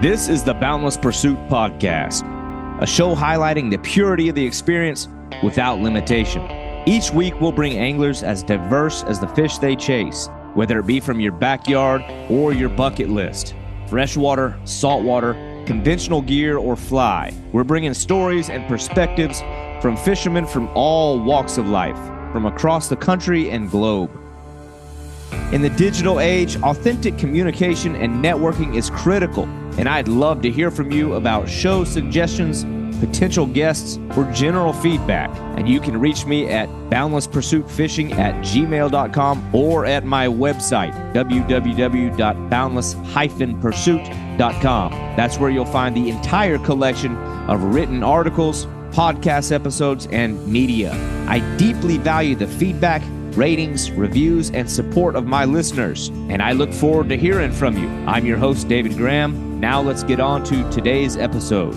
This is the Boundless Pursuit Podcast, a show highlighting the purity of the experience without limitation. Each week, we'll bring anglers as diverse as the fish they chase, whether it be from your backyard or your bucket list. Freshwater, saltwater, conventional gear, or fly. We're bringing stories and perspectives from fishermen from all walks of life, from across the country and globe. In the digital age, authentic communication and networking is critical, and I'd love to hear from you about show suggestions, potential guests, or general feedback. And you can reach me at boundlesspursuitfishing@gmail.com or at my website, www.boundless-pursuit.com. That's where you'll find the entire collection of written articles, podcast episodes, and media. I deeply value the feedback, ratings, reviews, and support of my listeners, and I look forward to hearing from you. I'm your host, David Graham. Now let's get on to today's episode.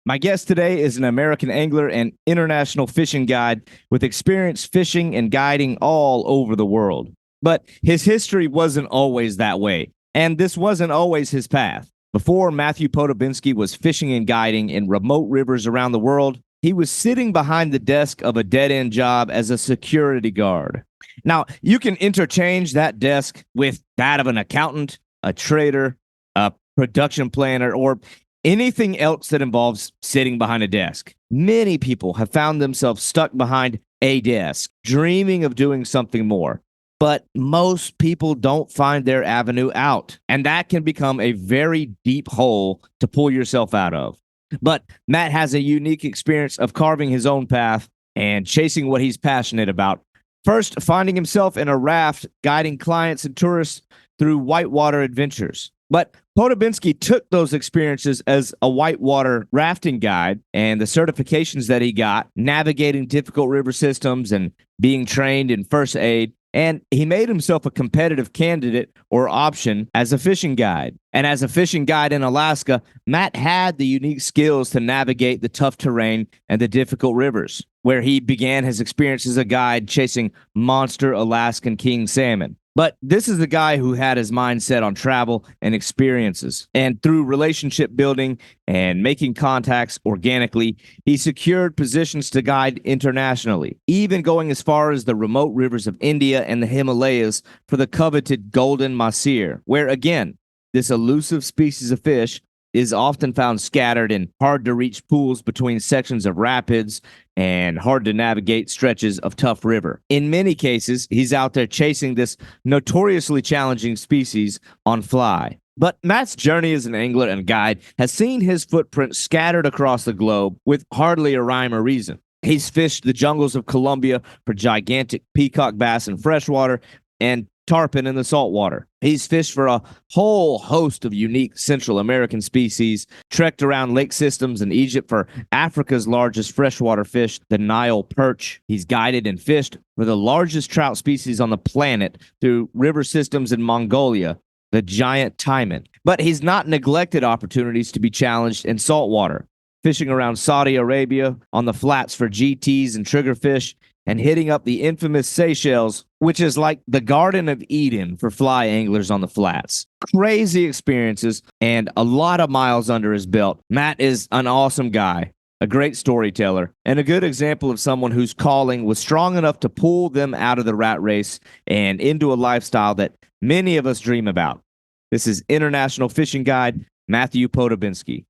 My guest today is an American angler and international fishing guide with experience fishing and guiding all over the world. But his history wasn't always that way, and this wasn't always his path. Before Matthew Podobinski was fishing and guiding in remote rivers around the world, he was sitting behind the desk of a dead-end job as a security guard. Now, you can interchange that desk with that of an accountant, a trader, a production planner, or anything else that involves sitting behind a desk. Many people have found themselves stuck behind a desk, dreaming of doing something more. But most people don't find their avenue out, and that can become a very deep hole to pull yourself out of. But Matt has a unique experience of carving his own path and chasing what he's passionate about. First, finding himself in a raft, guiding clients and tourists through whitewater adventures. But Podobinski took those experiences as a whitewater rafting guide and the certifications that he got, navigating difficult river systems and being trained in first aid, and he made himself a competitive candidate or option as a fishing guide. And as a fishing guide in Alaska, Matt had the unique skills to navigate the tough terrain and the difficult rivers, where he began his experience as a guide chasing monster Alaskan king salmon. But this is the guy who had his mind set on travel and experiences. And through relationship building and making contacts organically, he secured positions to guide internationally, even going as far as the remote rivers of India and the Himalayas for the coveted golden mahseer, where, again, this elusive species of fish is often found scattered in hard-to-reach pools between sections of rapids and hard-to-navigate stretches of tough river. In many cases, he's out there chasing this notoriously challenging species on fly. But Matt's journey as an angler and guide has seen his footprint scattered across the globe with hardly a rhyme or reason. He's fished the jungles of Colombia for gigantic peacock bass in freshwater and tarpon in the saltwater. He's fished for a whole host of unique Central American species, trekked around lake systems in Egypt for Africa's largest freshwater fish, the Nile perch. He's guided and fished for the largest trout species on the planet through river systems in Mongolia, the giant taimen. But he's not neglected opportunities to be challenged in saltwater, fishing around Saudi Arabia on the flats for GTs and triggerfish, and hitting up the infamous Seychelles, which is like the Garden of Eden for fly anglers on the flats. Crazy experiences and a lot of miles under his belt. Matt is an awesome guy, a great storyteller, and a good example of someone whose calling was strong enough to pull them out of the rat race and into a lifestyle that many of us dream about. This is international fishing guide Matthew Podobinski.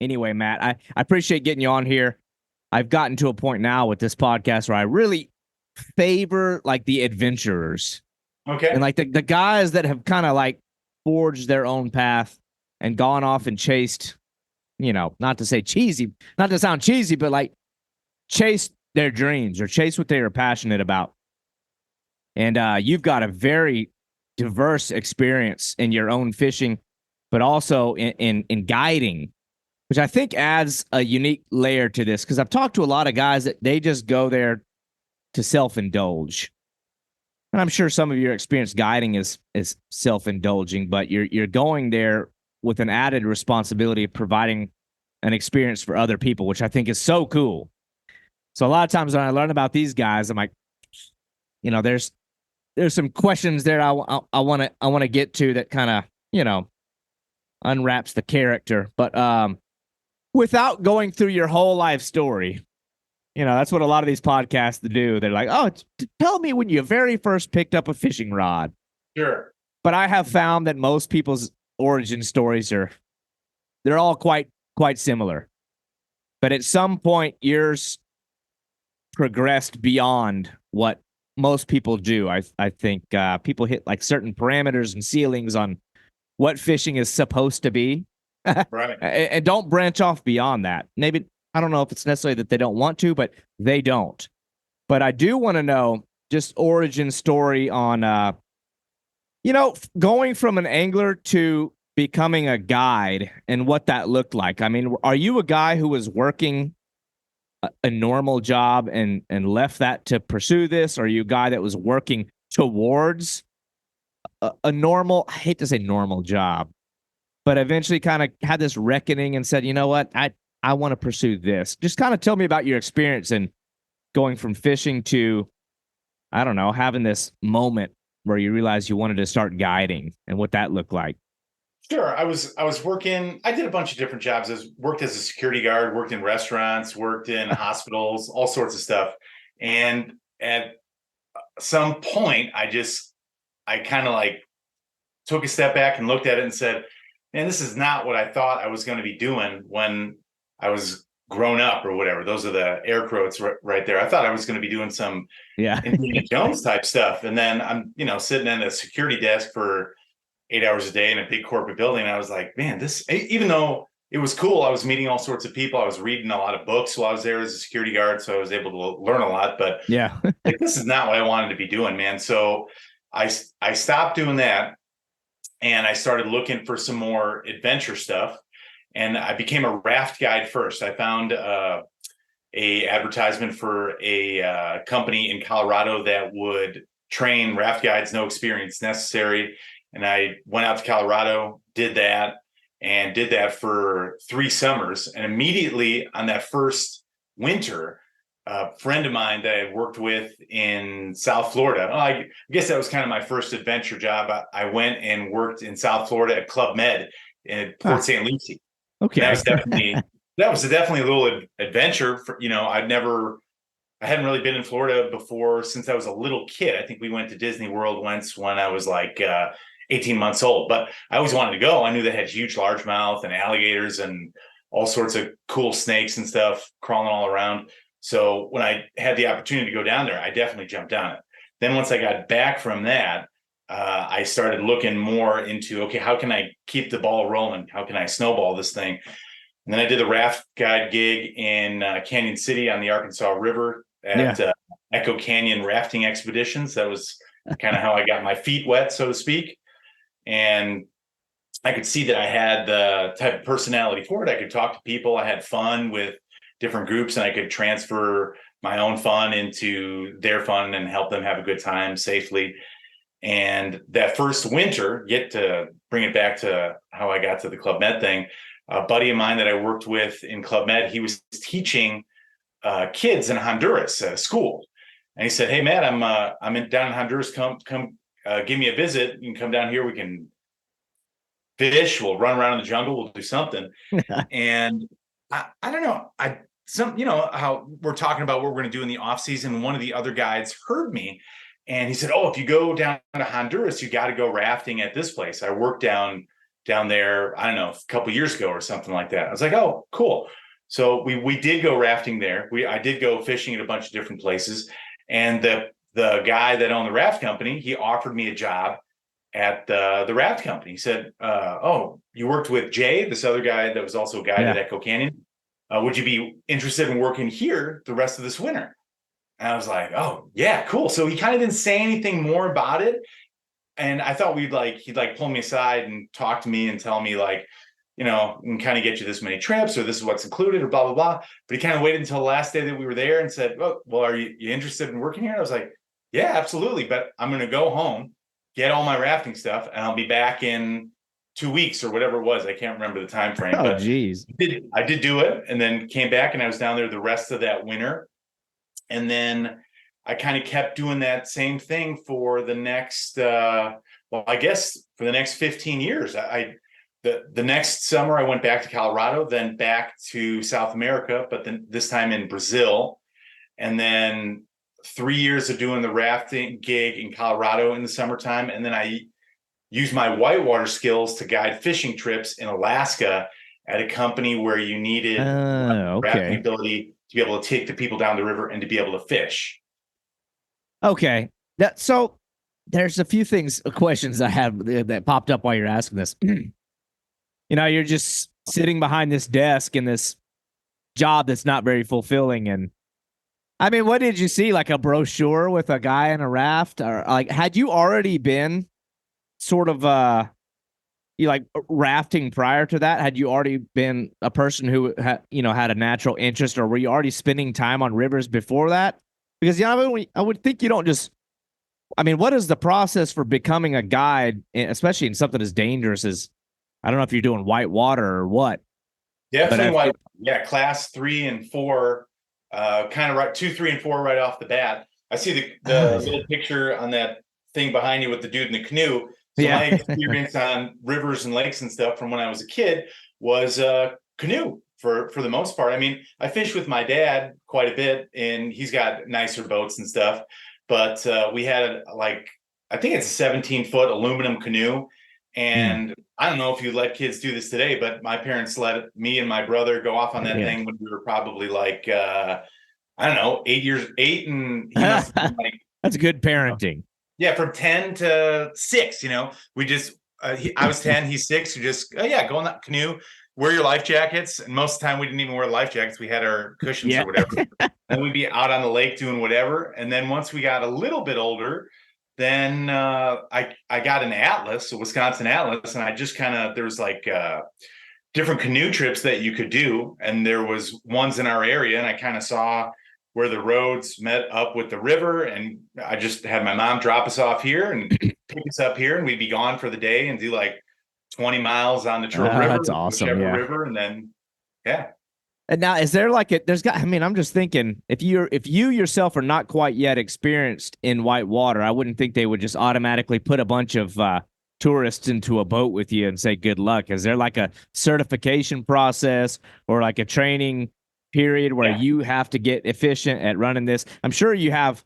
Anyway, Matt, I appreciate getting you on here. I've gotten to a point now with this podcast where I really favor like the adventurers. Okay. And like the guys that have kind of like forged their own path and gone off and chased, not to sound cheesy, but like chased their dreams or chased what they were passionate about. And you've got a very diverse experience in your own fishing, but also in guiding, which I think adds a unique layer to this, because I've talked to a lot of guys that they just go there to self-indulge. And I'm sure some of your experience guiding is self-indulging, but you're going there with an added responsibility of providing an experience for other people, which I think is so cool. So a lot of times when I learn about these guys, I'm like, there's there's some questions there I want to get to that kind of, unwraps the character. But without going through your whole life story, that's what a lot of these podcasts do. They're like, oh, tell me when you very first picked up a fishing rod. Sure. But I have found that most people's origin stories they're all quite similar. But at some point, yours progressed beyond what most people do. I think people hit like certain parameters and ceilings on what fishing is supposed to be. Right. And don't branch off beyond that. Maybe, I don't know if it's necessarily that they don't want to, but they don't. But I do want to know just origin story on, going from an angler to becoming a guide and what that looked like. I mean, are you a guy who was working a normal job and left that to pursue this? Or are you a guy that was working towards a normal, I hate to say normal job, but eventually kind of had this reckoning and said, you know what, I want to pursue this. Just kind of tell me about your experience and going from fishing to, I don't know, having this moment where you realized you wanted to start guiding and what that looked like. Sure. I was working. I did a bunch of different jobs. Worked as a security guard, worked in restaurants, worked in hospitals, all sorts of stuff. And at some point, I kind of like took a step back and looked at it and said, man, this is not what I thought I was going to be doing when I was grown up or whatever. Those are the air quotes right there. I thought I was going to be doing some Indiana Jones type stuff. And then I'm, sitting at a security desk for 8 hours a day in a big corporate building. And I was like, man, this, even though it was cool, I was meeting all sorts of people. I was reading a lot of books while I was there as a security guard. So I was able to learn a lot, but yeah, like, this is not what I wanted to be doing, man. So I stopped doing that and I started looking for some more adventure stuff. And I became a raft guide first. I found a advertisement for a company in Colorado that would train raft guides, no experience necessary. And I went out to Colorado, did that for 3 summers. And immediately on that first winter, a friend of mine that I had worked with in South Florida, I guess that was kind of my first adventure job. I went and worked in South Florida at Club Med in Port St. Lucie. Okay. And that was definitely a little adventure for, I hadn't really been in Florida before since I was a little kid. I think we went to Disney World once when I was like 18 months old, but I always wanted to go. I knew they had huge largemouth and alligators and all sorts of cool snakes and stuff crawling all around. So when I had the opportunity to go down there, I definitely jumped on it. Then once I got back from that, I started looking more into, okay, how can I keep the ball rolling? How can I snowball this thing? And then I did the raft guide gig in Canyon City on the Arkansas River at Echo Canyon rafting expeditions. That was kind of how I got my feet wet, so to speak. And I could see that I had the type of personality for it. I could talk to people. I had fun with different groups, and I could transfer my own fun into their fun and help them have a good time safely. And that first winter, get to bring it back to how I got to the Club Med thing, a buddy of mine that I worked with in Club Med, he was teaching kids in Honduras at a school. And he said, hey, Matt, I'm down in Honduras. Come give me a visit. You can come down here. We can fish. We'll run around in the jungle. We'll do something. And I don't know. How we're talking about what we're going to do in the off season. One of the other guides heard me and he said, oh, if you go down to Honduras, you got to go rafting at this place. I worked down there, I don't know, a couple of years ago or something like that. I was like, oh, cool. So we did go rafting there. I did go fishing at a bunch of different places. And the guy that owned the raft company, he offered me a job at the raft company. He said, oh, you worked with Jay, this other guy that was also a guide at Echo Canyon. Would you be interested in working here the rest of this winter? And I was like, oh, yeah, cool. So he kind of didn't say anything more about it. And I thought he'd pull me aside and talk to me and tell me and kind of get you this many trips or this is what's included or blah, blah, blah. But he kind of waited until the last day that we were there and said, oh, well, are you interested in working here? And I was like, yeah, absolutely. But I'm going to go home, get all my rafting stuff, and I'll be back in 2 weeks or whatever it was. I can't remember the time frame. Oh, geez. I did do it and then came back and I was down there the rest of that winter. And then I kind of kept doing that same thing for the next, I guess for the next 15 years. The next summer I went back to Colorado, then back to South America, but then this time in Brazil. And then 3 years of doing the rafting gig in Colorado in the summertime. And then I used my whitewater skills to guide fishing trips in Alaska at a company where you needed rafting ability to be able to take the people down the river and to be able to fish. Okay. So there's a few questions I have that popped up while you're asking this. You're just sitting behind this desk in this job that's not very fulfilling. And I mean, what did you see? Like a brochure with a guy in a raft? Or like, had you already been sort of rafting prior to that? Had you already been a person who had a natural interest, or were you already spending time on rivers before that? Because I would think you don't just. I mean, what is the process for becoming a guide, especially in something as dangerous as, I don't know if you're doing white water or what? Definitely white. Yeah, class 3 and 4, kind of right 2, 3, and 4 right off the bat. I see the little picture on that thing behind you with the dude in the canoe. So my experience on rivers and lakes and stuff from when I was a kid was canoe for the most part. I mean, I fished with my dad quite a bit, and he's got nicer boats and stuff. But we had I think it's a 17-foot aluminum canoe. And I don't know if you let kids do this today, but my parents let me and my brother go off on that thing when we were probably I don't know, 8, and he must have been that's good parenting. Yeah, from 10 to 6, we just, I was 10, he's 6, you just, go on that canoe, wear your life jackets. And most of the time we didn't even wear life jackets. We had our cushions or whatever. And we'd be out on the lake doing whatever. And then once we got a little bit older, then I got an Atlas, a Wisconsin Atlas, and I just there was different canoe trips that you could do. And there was ones in our area, and I kind of saw where the roads met up with the river. And I just had my mom drop us off here and pick us up here, and we'd be gone for the day and do 20 miles on the Troll River. That's awesome. River, and then, And now, is there I'm just thinking, if you yourself are not quite yet experienced in white water, I wouldn't think they would just automatically put a bunch of tourists into a boat with you and say, good luck. Is there a certification process or a training period where you have to get efficient at running this? I'm sure you have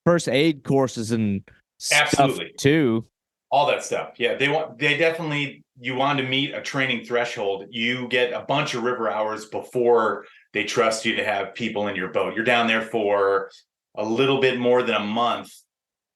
first aid courses and stuff too. All that stuff. Yeah. They definitely, you want to meet a training threshold. You get a bunch of river hours before they trust you to have people in your boat. You're down there for a little bit more than a month,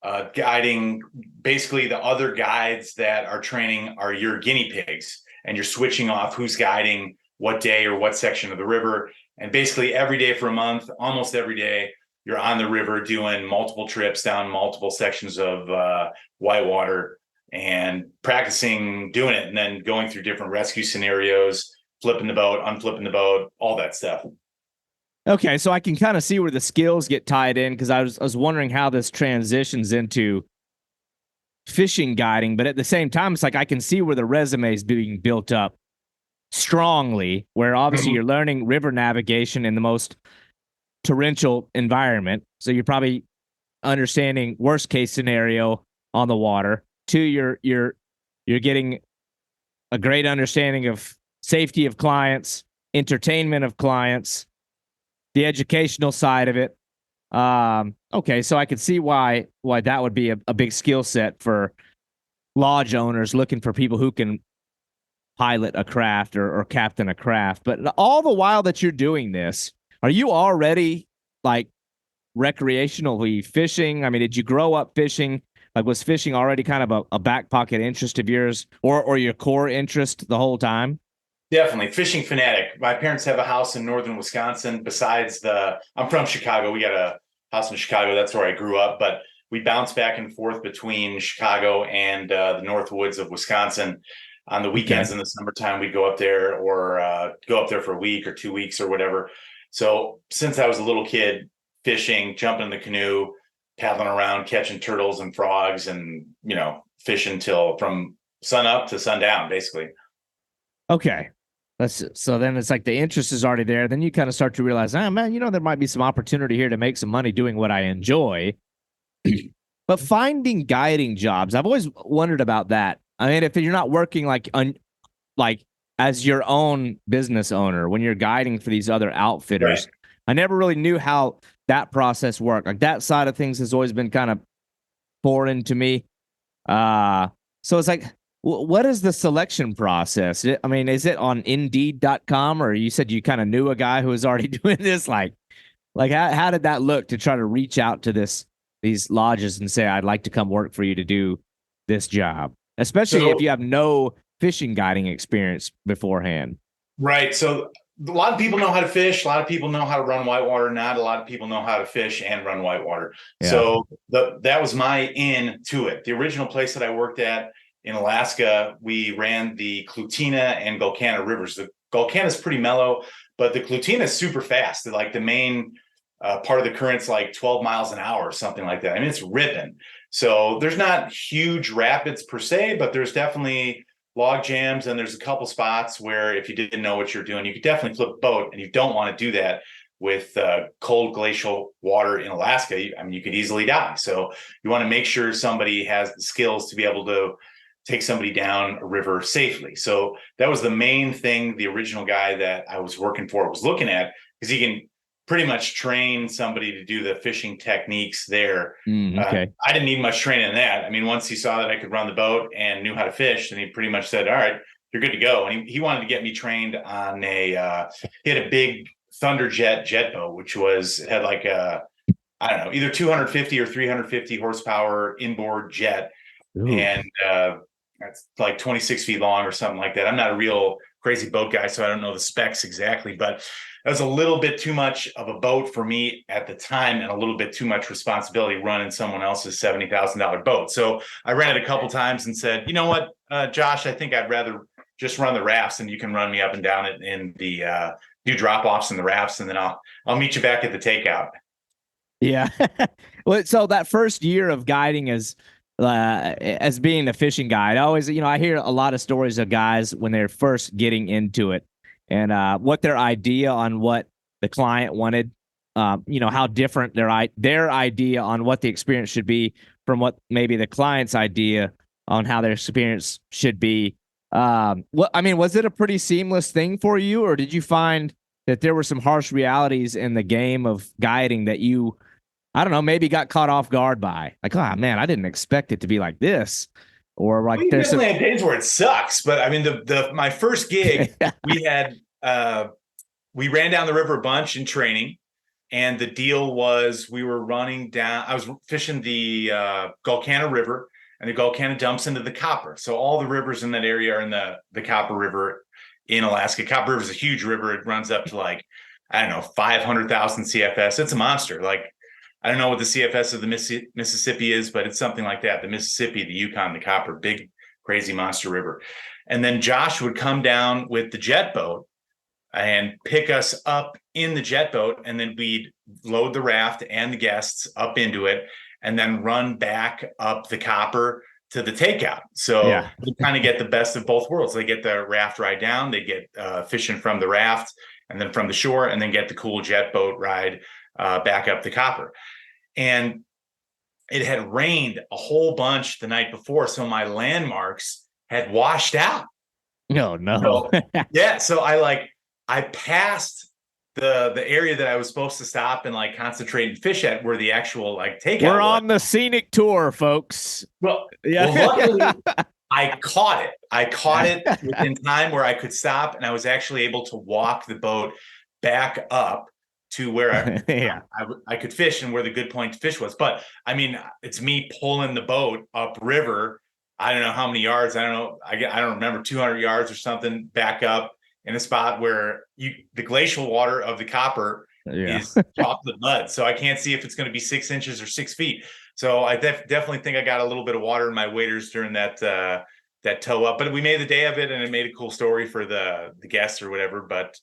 guiding. Basically, the other guides that are training are your guinea pigs, and you're switching off who's guiding what day or what section of the river. And basically every day for a month, almost every day, you're on the river doing multiple trips down multiple sections of whitewater and practicing doing it, and then going through different rescue scenarios, flipping the boat, unflipping the boat, all that stuff. Okay, so I can kind of see where the skills get tied in, because I was wondering how this transitions into fishing guiding, but at the same time, it's I can see where the resume is being built up strongly, where obviously you're learning river navigation in the most torrential environment. So you're probably understanding worst case scenario on the water. 2, you're getting a great understanding of safety of clients, entertainment of clients, the educational side of it. Okay, so I could see why that would be a big skill set for lodge owners looking for people who can pilot a craft or captain a craft. But all the while that you're doing this, are you already recreationally fishing? I mean, did you grow up fishing? Was fishing already kind of a back pocket interest of yours, or your core interest the whole time? Definitely fishing fanatic. My parents have a house in northern Wisconsin. I'm from Chicago. We got a house in Chicago. That's where I grew up, but we bounce back and forth between Chicago and the North Woods of Wisconsin. On the weekends in the summertime, we'd go up there or go up there for a week or 2 weeks or whatever. So since I was a little kid, fishing, jumping in the canoe, paddling around, catching turtles and frogs, and fishing till from sun up to sundown, basically. Okay. So then it's like the interest is already there. Then you kind of start to realize, oh man, there might be some opportunity here to make some money doing what I enjoy. But finding guiding jobs, I've always wondered about that. I mean, if you're not working like as your own business owner, when you're guiding for these other outfitters, Right. I never really knew how that process worked. Like that side of things has always been kind of foreign to me. So it's like, what is the selection process? I mean, is it on Indeed.com, or you said you kind of knew a guy who was already doing this? Like how did that look to try to reach out to these lodges and say, I'd like to come work for you to do this job, especially if So you have no fishing guiding experience beforehand. right. So a lot of people know how to fish. A lot of people know how to run whitewater. Not a lot of people know how to fish and run whitewater. Yeah. So that was my in to it. The original place that I worked at in Alaska, we ran the Clutina and Gulkana rivers. The Gulkana is pretty mellow, but the Clutina is super fast. Like the main part of the current's like 12 miles an hour or something like that. I mean, it's ripping. So there's not huge rapids per se, but there's definitely log jams, and there's a couple spots where if you didn't know what you're doing, you could definitely flip a boat, and you don't want to do that with cold glacial water in Alaska. I mean, you could easily die. So you want to make sure somebody has the skills to be able to take somebody down a river safely. So that was the main thing the original guy that I was working for was looking at, because he can pretty much train somebody to do the fishing techniques there. Okay. I didn't need much training in that. I mean, once he saw that I could run the boat and knew how to fish, then he pretty much said, all right, you're good to go. And he wanted to get me trained on he had a big Thunderjet jet boat, which had like I don't know, either 250 or 350 horsepower inboard jet. Ooh. And that's like 26 feet long or something like that. I'm not a real crazy boat guy, so I don't know the specs exactly, but that was a little bit too much of a boat for me at the time, and a little bit too much responsibility running someone else's $70,000 boat. So I ran it a couple times and said, you know what, Josh, I think I'd rather just run the rafts, and you can run me up and down it in the do drop offs in the rafts, and then I'll meet you back at the takeout. Yeah. Well, so that first year of guiding as being a fishing guide, I always, I hear a lot of stories of guys when they're first getting into it, and what their idea on what the client wanted, how different their idea on what the experience should be from what maybe the client's idea on how their experience should be. Was it a pretty seamless thing for you, or did you find that there were some harsh realities in the game of guiding that you, I don't know, maybe got caught off guard by? Like, oh man, I didn't expect it to be like this. Or like, there's definitely days where it sucks, but I mean, my first gig, we had we ran down the river a bunch in training, and the deal was we were running down. I was fishing the Gulkana River, and the Gulkana dumps into the Copper. So all the rivers in that area are in the Copper River in Alaska. Copper River is a huge river. It runs up to like, I don't know, 500,000 CFS. It's a monster. Like, I don't know what the CFS of the Mississippi is, but it's something like that. The Mississippi, the Yukon, the Copper, big, crazy monster river. And then Josh would come down with the jet boat and pick us up in the jet boat. And then we'd load the raft and the guests up into it, and then run back up the Copper to the takeout. So we kind of get the best of both worlds. They get the raft ride down, they get fishing from the raft and then from the shore, and then get the cool jet boat ride back up the Copper. And it had rained a whole bunch the night before, so my landmarks had washed out. No. So, yeah. So I passed the area that I was supposed to stop and like concentrate and fish at, where the actual like takeout We're on the scenic tour, folks. Well, luckily I caught it. I caught it within time where I could stop, and I was actually able to walk the boat back up to where I could fish and where the good point to fish was. But I mean, it's me pulling the boat upriver. I don't know how many yards. I don't know. I don't remember, 200 yards or something, back up in a spot where the glacial water of the Copper is chocolate mud. So I can't see if it's going to be 6 inches or 6 feet. So I definitely think I got a little bit of water in my waders during that tow up. But we made the day of it, and it made a cool story for the guests or whatever. But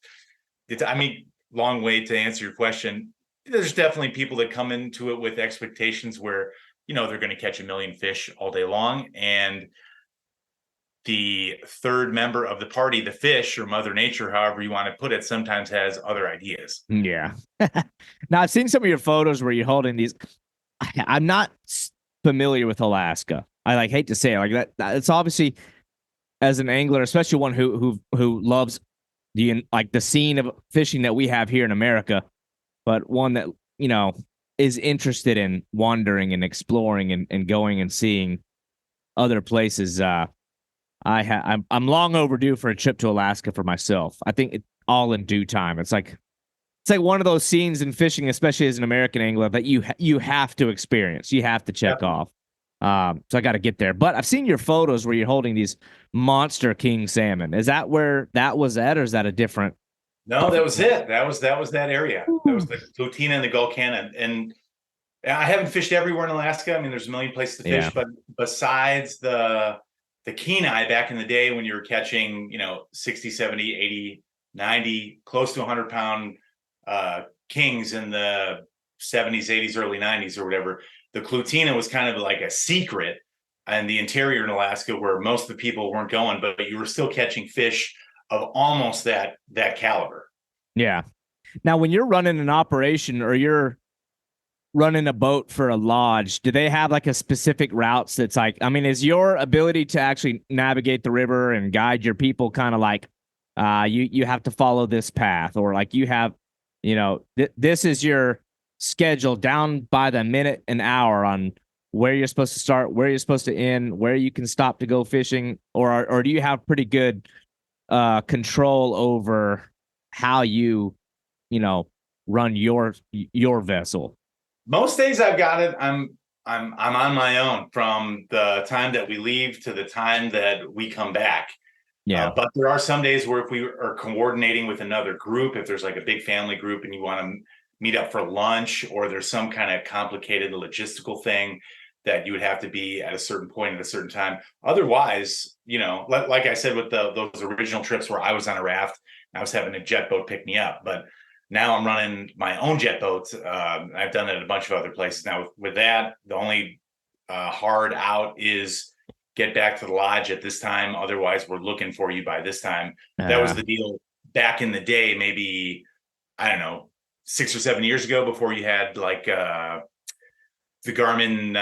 long way to answer your question. There's definitely people that come into it with expectations where, they're going to catch a million fish all day long. And the third member of the party, the fish or Mother Nature, however you want to put it, sometimes has other ideas. Yeah. Now I've seen some of your photos where you're holding these. I'm not familiar with Alaska. I like hate to say it like that. It's obviously, as an angler, especially one who loves the scene of fishing that we have here in America, but one that is interested in wandering and exploring and going and seeing other places. I'm long overdue for a trip to Alaska for myself. I think it's all in due time. It's like one of those scenes in fishing, especially as an American angler, that you have to experience. You have to check off. So I got to get there. But I've seen your photos where you're holding these monster king salmon. Is that where that was at, or is that a different? No, that was it. That was that area. That was the Clutina and the Gull Cannon. And I haven't fished everywhere in Alaska. I mean, there's a million places to fish, but besides the Kenai back in the day when you were catching, 60, 70, 80, 90, close to 100-pound kings in the 70s, 80s, early 90s or whatever, the Clutina was kind of like a secret in the interior in Alaska where most of the people weren't going, but you were still catching fish of almost that caliber. Yeah. Now, when you're running an operation or you're running a boat for a lodge, do they have like a specific routes that's like, I mean, is your ability to actually navigate the river and guide your people kind of like you have to follow this path, or like you have, this is your schedule down by the minute and hour on where you're supposed to start, where you're supposed to end, where you can stop to go fishing, or do you have pretty good control over how you run your vessel? Most days I've got it. I'm on my own from the time that we leave to the time that we come back. Yeah. But there are some days where if we are coordinating with another group, if there's like a big family group and you want to meet up for lunch, or there's some kind of complicated logistical thing that you would have to be at a certain point at a certain time. Otherwise, like I said, with those original trips where I was on a raft, I was having a jet boat pick me up, but now I'm running my own jet boats. I've done it at a bunch of other places. Now with that, the only hard out is get back to the lodge at this time. Otherwise, we're looking for you by this time. That was the deal back in the day, maybe, I don't know, 6 or 7 years ago, before you had like the Garmin,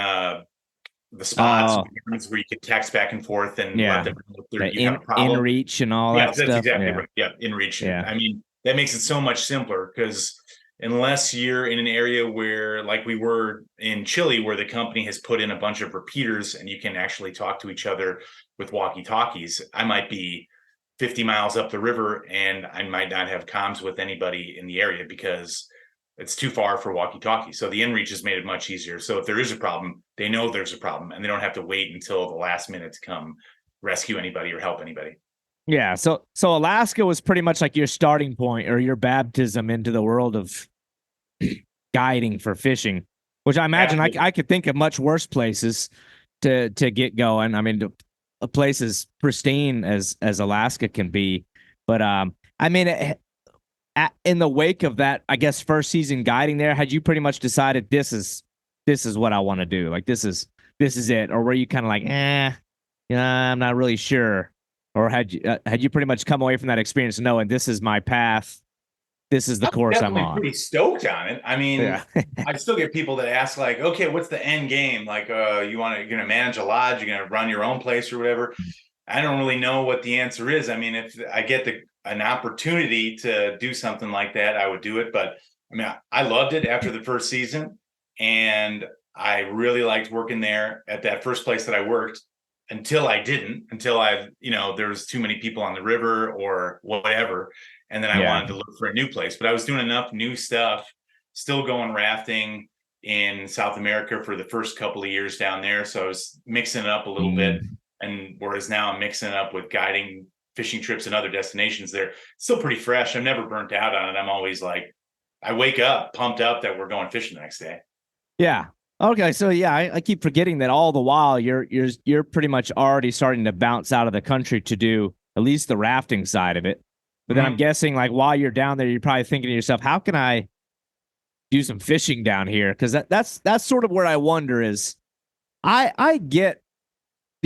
the spots where you could text back and forth and let them know if you have a problem. InReach and all that stuff. That's exactly right. Yeah, InReach. Yeah. I mean, that makes it so much simpler, because unless you're in an area where, like we were in Chile, where the company has put in a bunch of repeaters and you can actually talk to each other with walkie-talkies, I might be 50 miles up the river and I might not have comms with anybody in the area because it's too far for walkie-talkie. So the InReach has made it much easier. So if there is a problem, they know there's a problem and they don't have to wait until the last minute to come rescue anybody or help anybody. Yeah, so Alaska was pretty much like your starting point or your baptism into the world of guiding for fishing, which I imagine I could think of much worse places to get going. I mean, a place as pristine as Alaska can be, but I mean, in the wake of that, I guess first season guiding there, had you pretty much decided this is what I want to do? Like this is it, or were you kind of like, I'm not really sure? Or had you pretty much come away from that experience knowing this is my path, this is the course I'm on? Pretty stoked on it. I mean, I still get people that ask like, okay, what's the end game? Like, you're going to manage a lodge, you're going to run your own place or whatever. I don't really know what the answer is. I mean, if I get an opportunity to do something like that, I would do it. But I mean, I loved it after the first season, and I really liked working there at that first place that I worked. Until there was too many people on the river or whatever. And then I wanted to look for a new place, but I was doing enough new stuff, still going rafting in South America for the first couple of years down there. So I was mixing it up a little bit. And whereas now I'm mixing it up with guiding fishing trips and other destinations there, still pretty fresh. I'm never burnt out on it. I'm always like, I wake up pumped up that we're going fishing the next day. Yeah. Okay, so I keep forgetting that all the while you're pretty much already starting to bounce out of the country to do at least the rafting side of it. But then I'm guessing like while you're down there, you're probably thinking to yourself, how can I do some fishing down here? Because that's sort of where I wonder is I get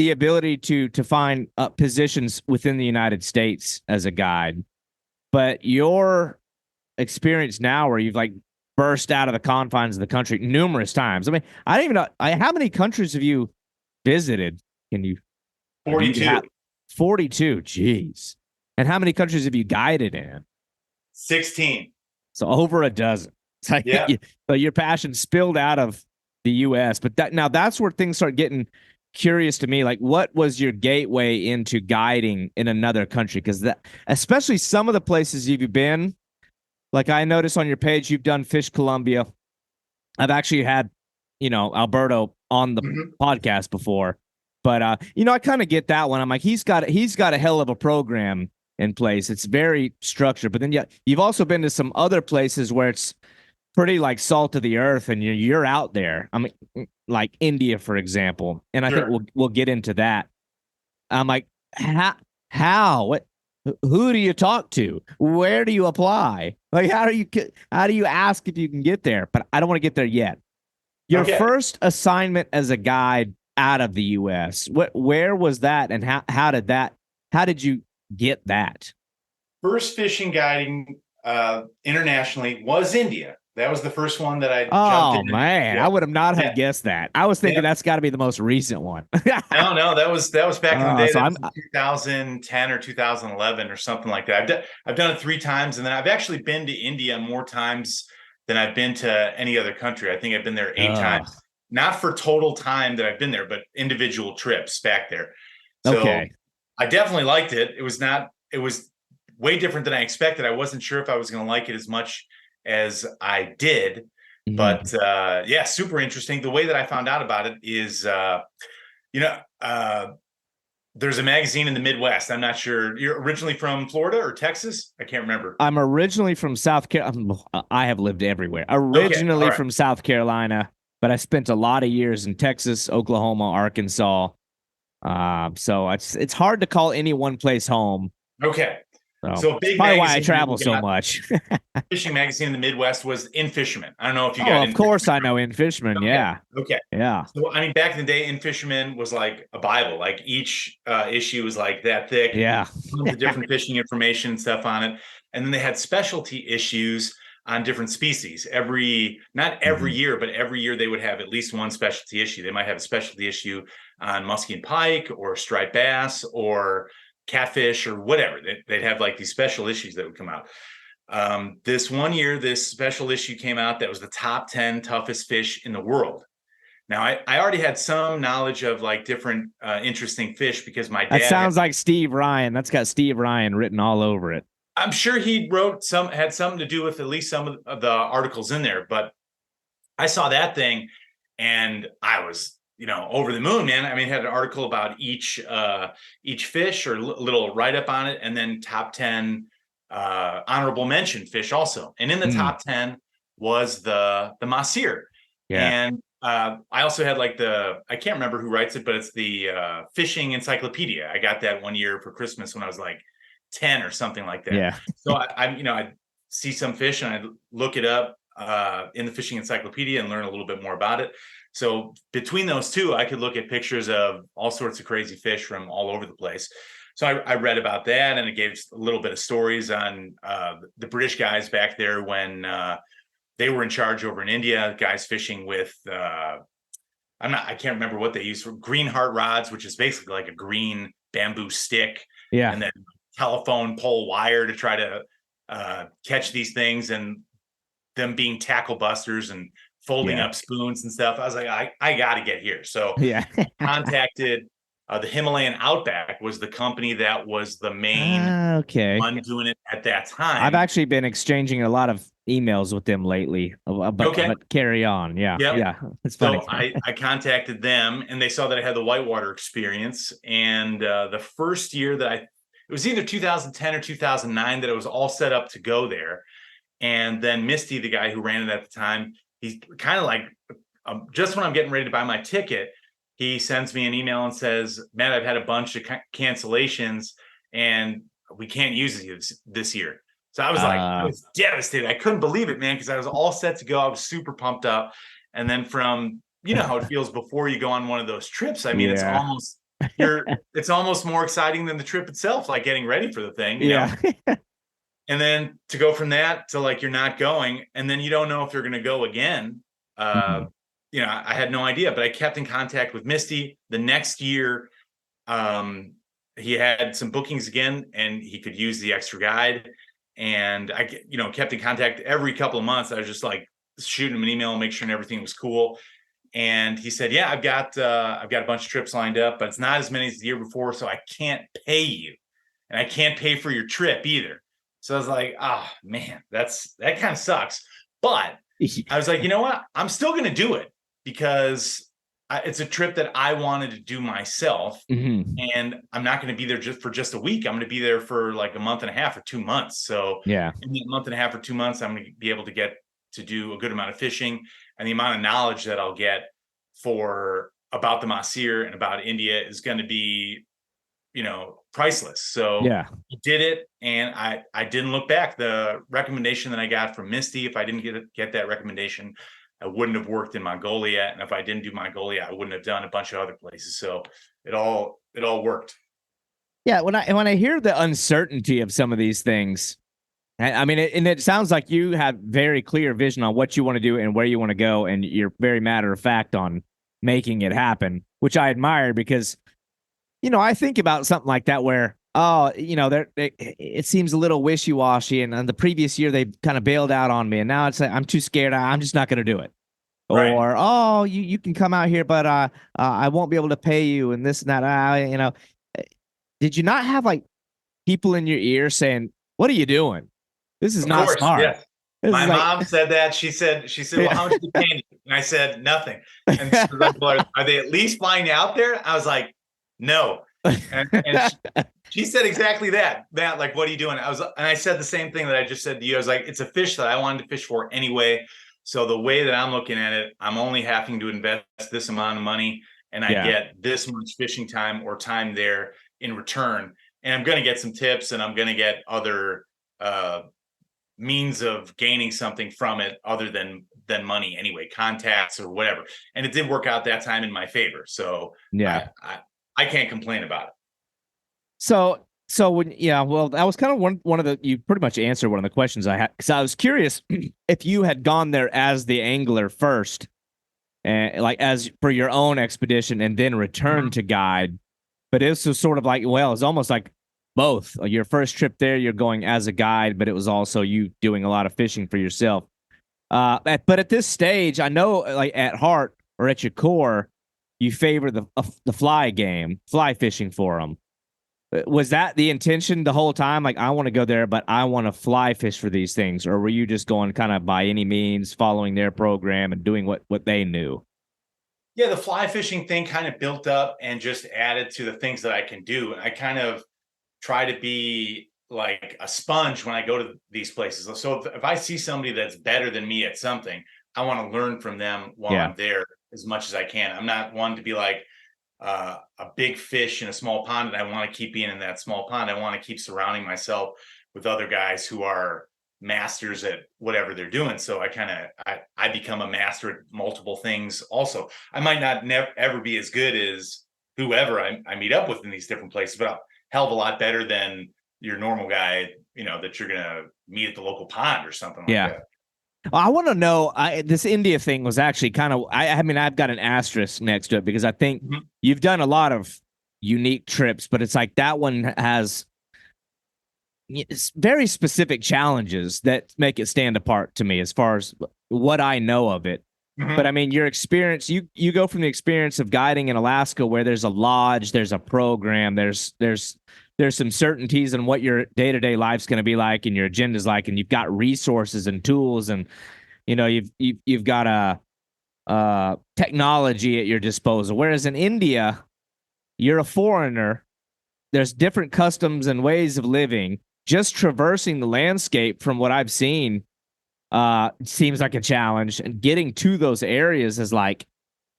the ability to find positions within the United States as a guide, but your experience now where you've like burst out of the confines of the country numerous times. I mean, I don't even know how many countries have you visited? Can you 42. 42. Jeez. And how many countries have you guided in? 16. So over a dozen. It's like, Yeah. so your passion spilled out of the US. But that's where things start getting curious to me. Like, what was your gateway into guiding in another country? Because that, especially some of the places you've been, like I noticed on your page, you've done Fish Columbia. I've actually had, Alberto on the podcast before, but I kind of get that one. I'm like, he's got a hell of a program in place. It's very structured. But then you've also been to some other places where it's pretty like salt of the earth, and you're out there. I mean, like India, for example, and I think we'll get into that. I'm like, how what? Who do you talk to? Where do you apply? Like, how do you ask if you can get there? But I don't want to get there yet. Your first assignment as a guide out of the U.S. Where was that, and how did you get that? First fishing guiding internationally was India. That was the first one that I jumped in. Oh man, I would have not have guessed that. I was thinking that's got to be the most recent one. No, that was back in the day. So that was 2010 or 2011 or something like that. I've done it 3 times, and then I've actually been to India more times than I've been to any other country. I think I've been there 8 times. Not for total time that I've been there, but individual trips back there. So I definitely liked it. It was way different than I expected. I wasn't sure if I was going to like it as much as I did, but super interesting. The way that I found out about it is, there's a magazine in the Midwest. I'm not sure. You're originally from Florida or Texas? I can't remember. I'm originally from South Carolina. I have lived everywhere. Originally from South Carolina, but I spent a lot of years in Texas, Oklahoma, Arkansas. So it's hard to call any one place home. Okay. So big probably why I travel so much. Fishing magazine in the Midwest was In Fisherman. I don't know if you got. Of course, I know In Fisherman. Okay. Yeah. Okay. Yeah. So I mean, back in the day, In Fisherman was like a Bible. Like each issue was like that thick. Yeah. The different fishing information and stuff on it, and then they had specialty issues on different species. Not every year, but every year they would have at least one specialty issue. They might have a specialty issue on muskie and pike, or striped bass, or catfish, or whatever. They'd have like these special issues that would come out. This one year, this special issue came out that was the top 10 toughest fish in the world. Now, I already had some knowledge of like different interesting fish because my dad. That sounds like Steve Ryan. That's got Steve Ryan written all over it. I'm sure he had something to do with at least some of the articles in there, but I saw that thing and I was, over the moon, man. I mean, it had an article about each fish, or little write-up on it, and then top 10 honorable mention fish also. And in the top 10 was the mahseer. Yeah. And I also had like I can't remember who writes it, but it's the fishing encyclopedia. I got that one year for Christmas when I was like 10 or something like that. Yeah. So I see some fish and I look it up in the fishing encyclopedia and learn a little bit more about it. So between those two, I could look at pictures of all sorts of crazy fish from all over the place. So I read about that, and it gave a little bit of stories on the British guys back there when they were in charge over in India, guys fishing with, I can't remember what they used for green heart rods, which is basically like a green bamboo stick. Yeah. And then telephone pole wire to try to catch these things, and them being tackle busters and folding up spoons and stuff. I was like, I got to get here. So contacted the Himalayan Outback was the company that was the main one doing it at that time. I've actually been exchanging a lot of emails with them lately, but carry on. Yeah. It's funny. So I contacted them, and they saw that I had the whitewater experience. And the first year that it was either 2010 or 2009 that it was all set up to go there. And then Misty, the guy who ran it at the time, he's kind of like, just when I'm getting ready to buy my ticket, he sends me an email and says, Matt, I've had a bunch of cancellations and we can't use it this year. So I was I was devastated. I couldn't believe it, man, because I was all set to go. I was super pumped up. And then from, how it feels before you go on one of those trips. I mean, it's it's almost more exciting than the trip itself, like getting ready for the thing, Yeah. and then to go from that to like you're not going, and then you don't know if you're going to go again. Mhm. I had no idea, but I kept in contact with Misty. The next year, um, he had some bookings again, and he could use the extra guide. And I, kept in contact every couple of months. I was just like shooting him an email, and make sure everything was cool. And he said, "Yeah, I've got a bunch of trips lined up, but it's not as many as the year before, so I can't pay you, and I can't pay for your trip either." So I was like, "Oh man, that kind of sucks." But I was like, you know what? I'm still going to do it because it's a trip that I wanted to do myself, Mhm. and I'm not going to be there just for just a week. I'm going to be there for like a month and a half or 2 months. So Yeah. in a month and a half or 2 months, I'm going to be able to get to do a good amount of fishing, and the amount of knowledge that I'll get for about the Masir and about India is going to be, priceless. So Yeah. I did it, and I didn't look back. The recommendation that I got from Misty, if I didn't get that recommendation, I wouldn't have worked in Mongolia, and if I didn't do Mongolia, I wouldn't have done a bunch of other places. So it all worked. Yeah, when I hear the uncertainty of some of these things, I mean, and it sounds like you have very clear vision on what you want to do and where you want to go, and you're very matter of fact on making it happen, which I admire because I think about something like that where, oh, it seems a little wishy washy, and the previous year they kind of bailed out on me, and now it's like I'm too scared, I'm just not going to do it. Right. Or, oh, you can come out here, but I won't be able to pay you, and this and that. Did you not have like people in your ear saying, "What are you doing? This is Of not course. smart." Yes. This My is like, mom said that. She said, "Well, yeah, how much you paying you?" And I said, "Nothing." And she was like, "Well, are they at least flying you out there?" I was like, "No." And she said exactly that. Like, what are you doing? And I said the same thing that I just said to you. I was like, it's a fish that I wanted to fish for anyway. So the way that I'm looking at it, I'm only having to invest this amount of money, and I yeah, get this much fishing time or time there in return. And I'm going to get some tips, and I'm going to get other uh, means of gaining something from it other than money anyway, contacts or whatever. And it did work out that time in my favor. So yeah. I can't complain about it. So when yeah, well, that was kind of one of the you pretty much answered one of the questions I had because I was curious if you had gone there as the angler first, and like as for your own expedition, and then returned to guide. But it was sort of like, well, it's almost like both. Like your first trip there, you're going as a guide, but it was also you doing a lot of fishing for yourself. But at this stage, I know, like at heart or at your core, you favor the fly fishing for them. Was that the intention the whole time? Like, I want to go there, but I want to fly fish for these things, or were you just going kind of by any means, following their program and doing what they knew? Yeah, the fly fishing thing kind of built up and just added to the things that I can do. And I kind of try to be like a sponge when I go to these places. So if I see somebody that's better than me at something, I want to learn from them while Yeah, I'm there as much as I can. I'm not one to be like a big fish in a small pond, and I want to keep being in that small pond. I want to keep surrounding myself with other guys who are masters at whatever they're doing. So I become a master at multiple things. Also, I might not ever be as good as whoever I meet up with in these different places, but a hell of a lot better than your normal guy, that you're gonna meet at the local pond or something like yeah. that. I want to know. This India thing was actually kind of. I mean, I've got an asterisk next to it because I think Mhm. you've done a lot of unique trips, but it's like that one has very specific challenges that make it stand apart to me as far as what I know of it. But I Mhm. mean, your experience, you go from the experience of guiding in Alaska where there's a lodge, there's a program, there's some certainties in what your day-to-day life's going to be like and your agenda's like, and you've got resources and tools, and you've got a technology at your disposal. Whereas in India, you're a foreigner, there's different customs and ways of living. Just traversing the landscape, from what I've seen, seems like a challenge, and getting to those areas is like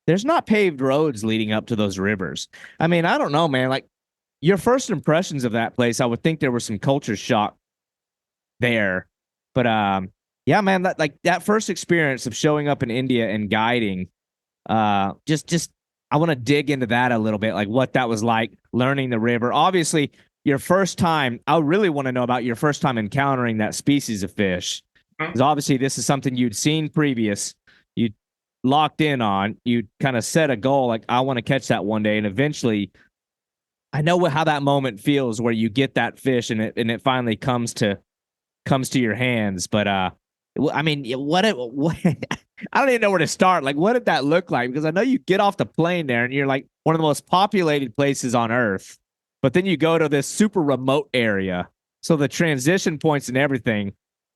there's not paved roads leading up to those rivers. I mean, I don't know, man. Like your first impressions of that place, I would think there was some culture shock there, but yeah, man, that first experience of showing up in India and guiding, just I want to dig into that a little bit, like what that was like learning the river. Obviously, your first time, I really want to know about your first time encountering that species of fish. Mhm. Because obviously, this is something you'd seen previous, you locked in on, you kind of set a goal, like, I want to catch that one day. And eventually, I know how that moment feels where you get that fish and it finally comes to your hands. But I mean, what I don't even know where to start. Like, what did that look like? Because I know you get off the plane there and you're like one of the most populated places on earth, but then you go to this super remote area. So the transition points and everything,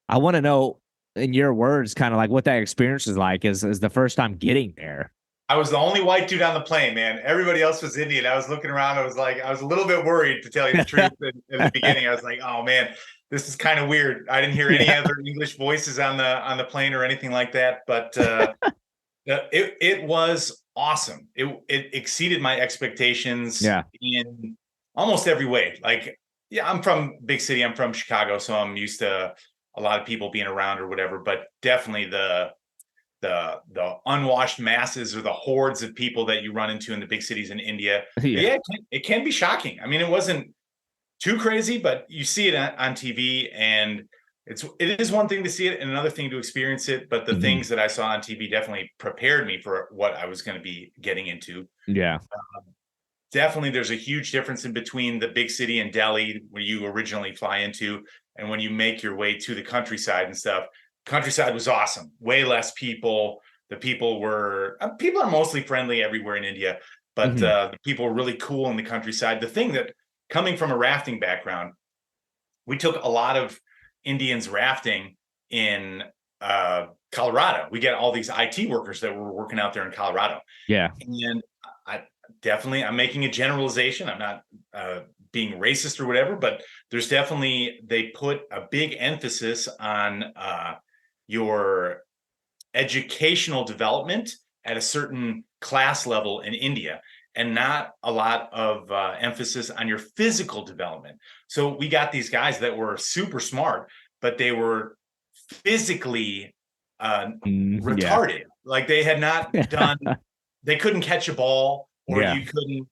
I want to know in your words, kind of like what that experience is like is the first time getting there. I was the only white dude on the plane, man. Everybody else was Indian. I was looking around. I was like, I was a little bit worried, to tell you the truth. In the beginning, I was like, oh man, this is kind of weird. I didn't hear any Yeah. other English voices on the plane or anything like that. But it was awesome. It exceeded my expectations Yeah. in almost every way. Like, yeah, I'm from big city. I'm from Chicago, so I'm used to a lot of people being around or whatever. But definitely the unwashed masses or the hordes of people that you run into in the big cities in India. Yeah. Yeah, it can be shocking. I mean, it wasn't too crazy, but you see it on TV, and it is one thing to see it and another thing to experience it. But the Mhm. things that I saw on TV definitely prepared me for what I was going to be getting into. Yeah. Definitely, there's a huge difference in between the big city and Delhi, where you originally fly into, and when you make your way to the countryside and stuff. Countryside was awesome. Way less people. The people are mostly friendly everywhere in India, but Mhm. the people were really cool in the countryside. The thing that, coming from a rafting background, we took a lot of Indians rafting in Colorado. We get all these IT workers that were working out there in Colorado, Yeah. and I I'm making a generalization. I'm not being racist or whatever, but they put a big emphasis on your educational development at a certain class level in India, and not a lot of emphasis on your physical development. So we got these guys that were super smart, but they were physically Yeah. retarded. Like, they had not done, they couldn't catch a ball, or Yeah. you couldn't,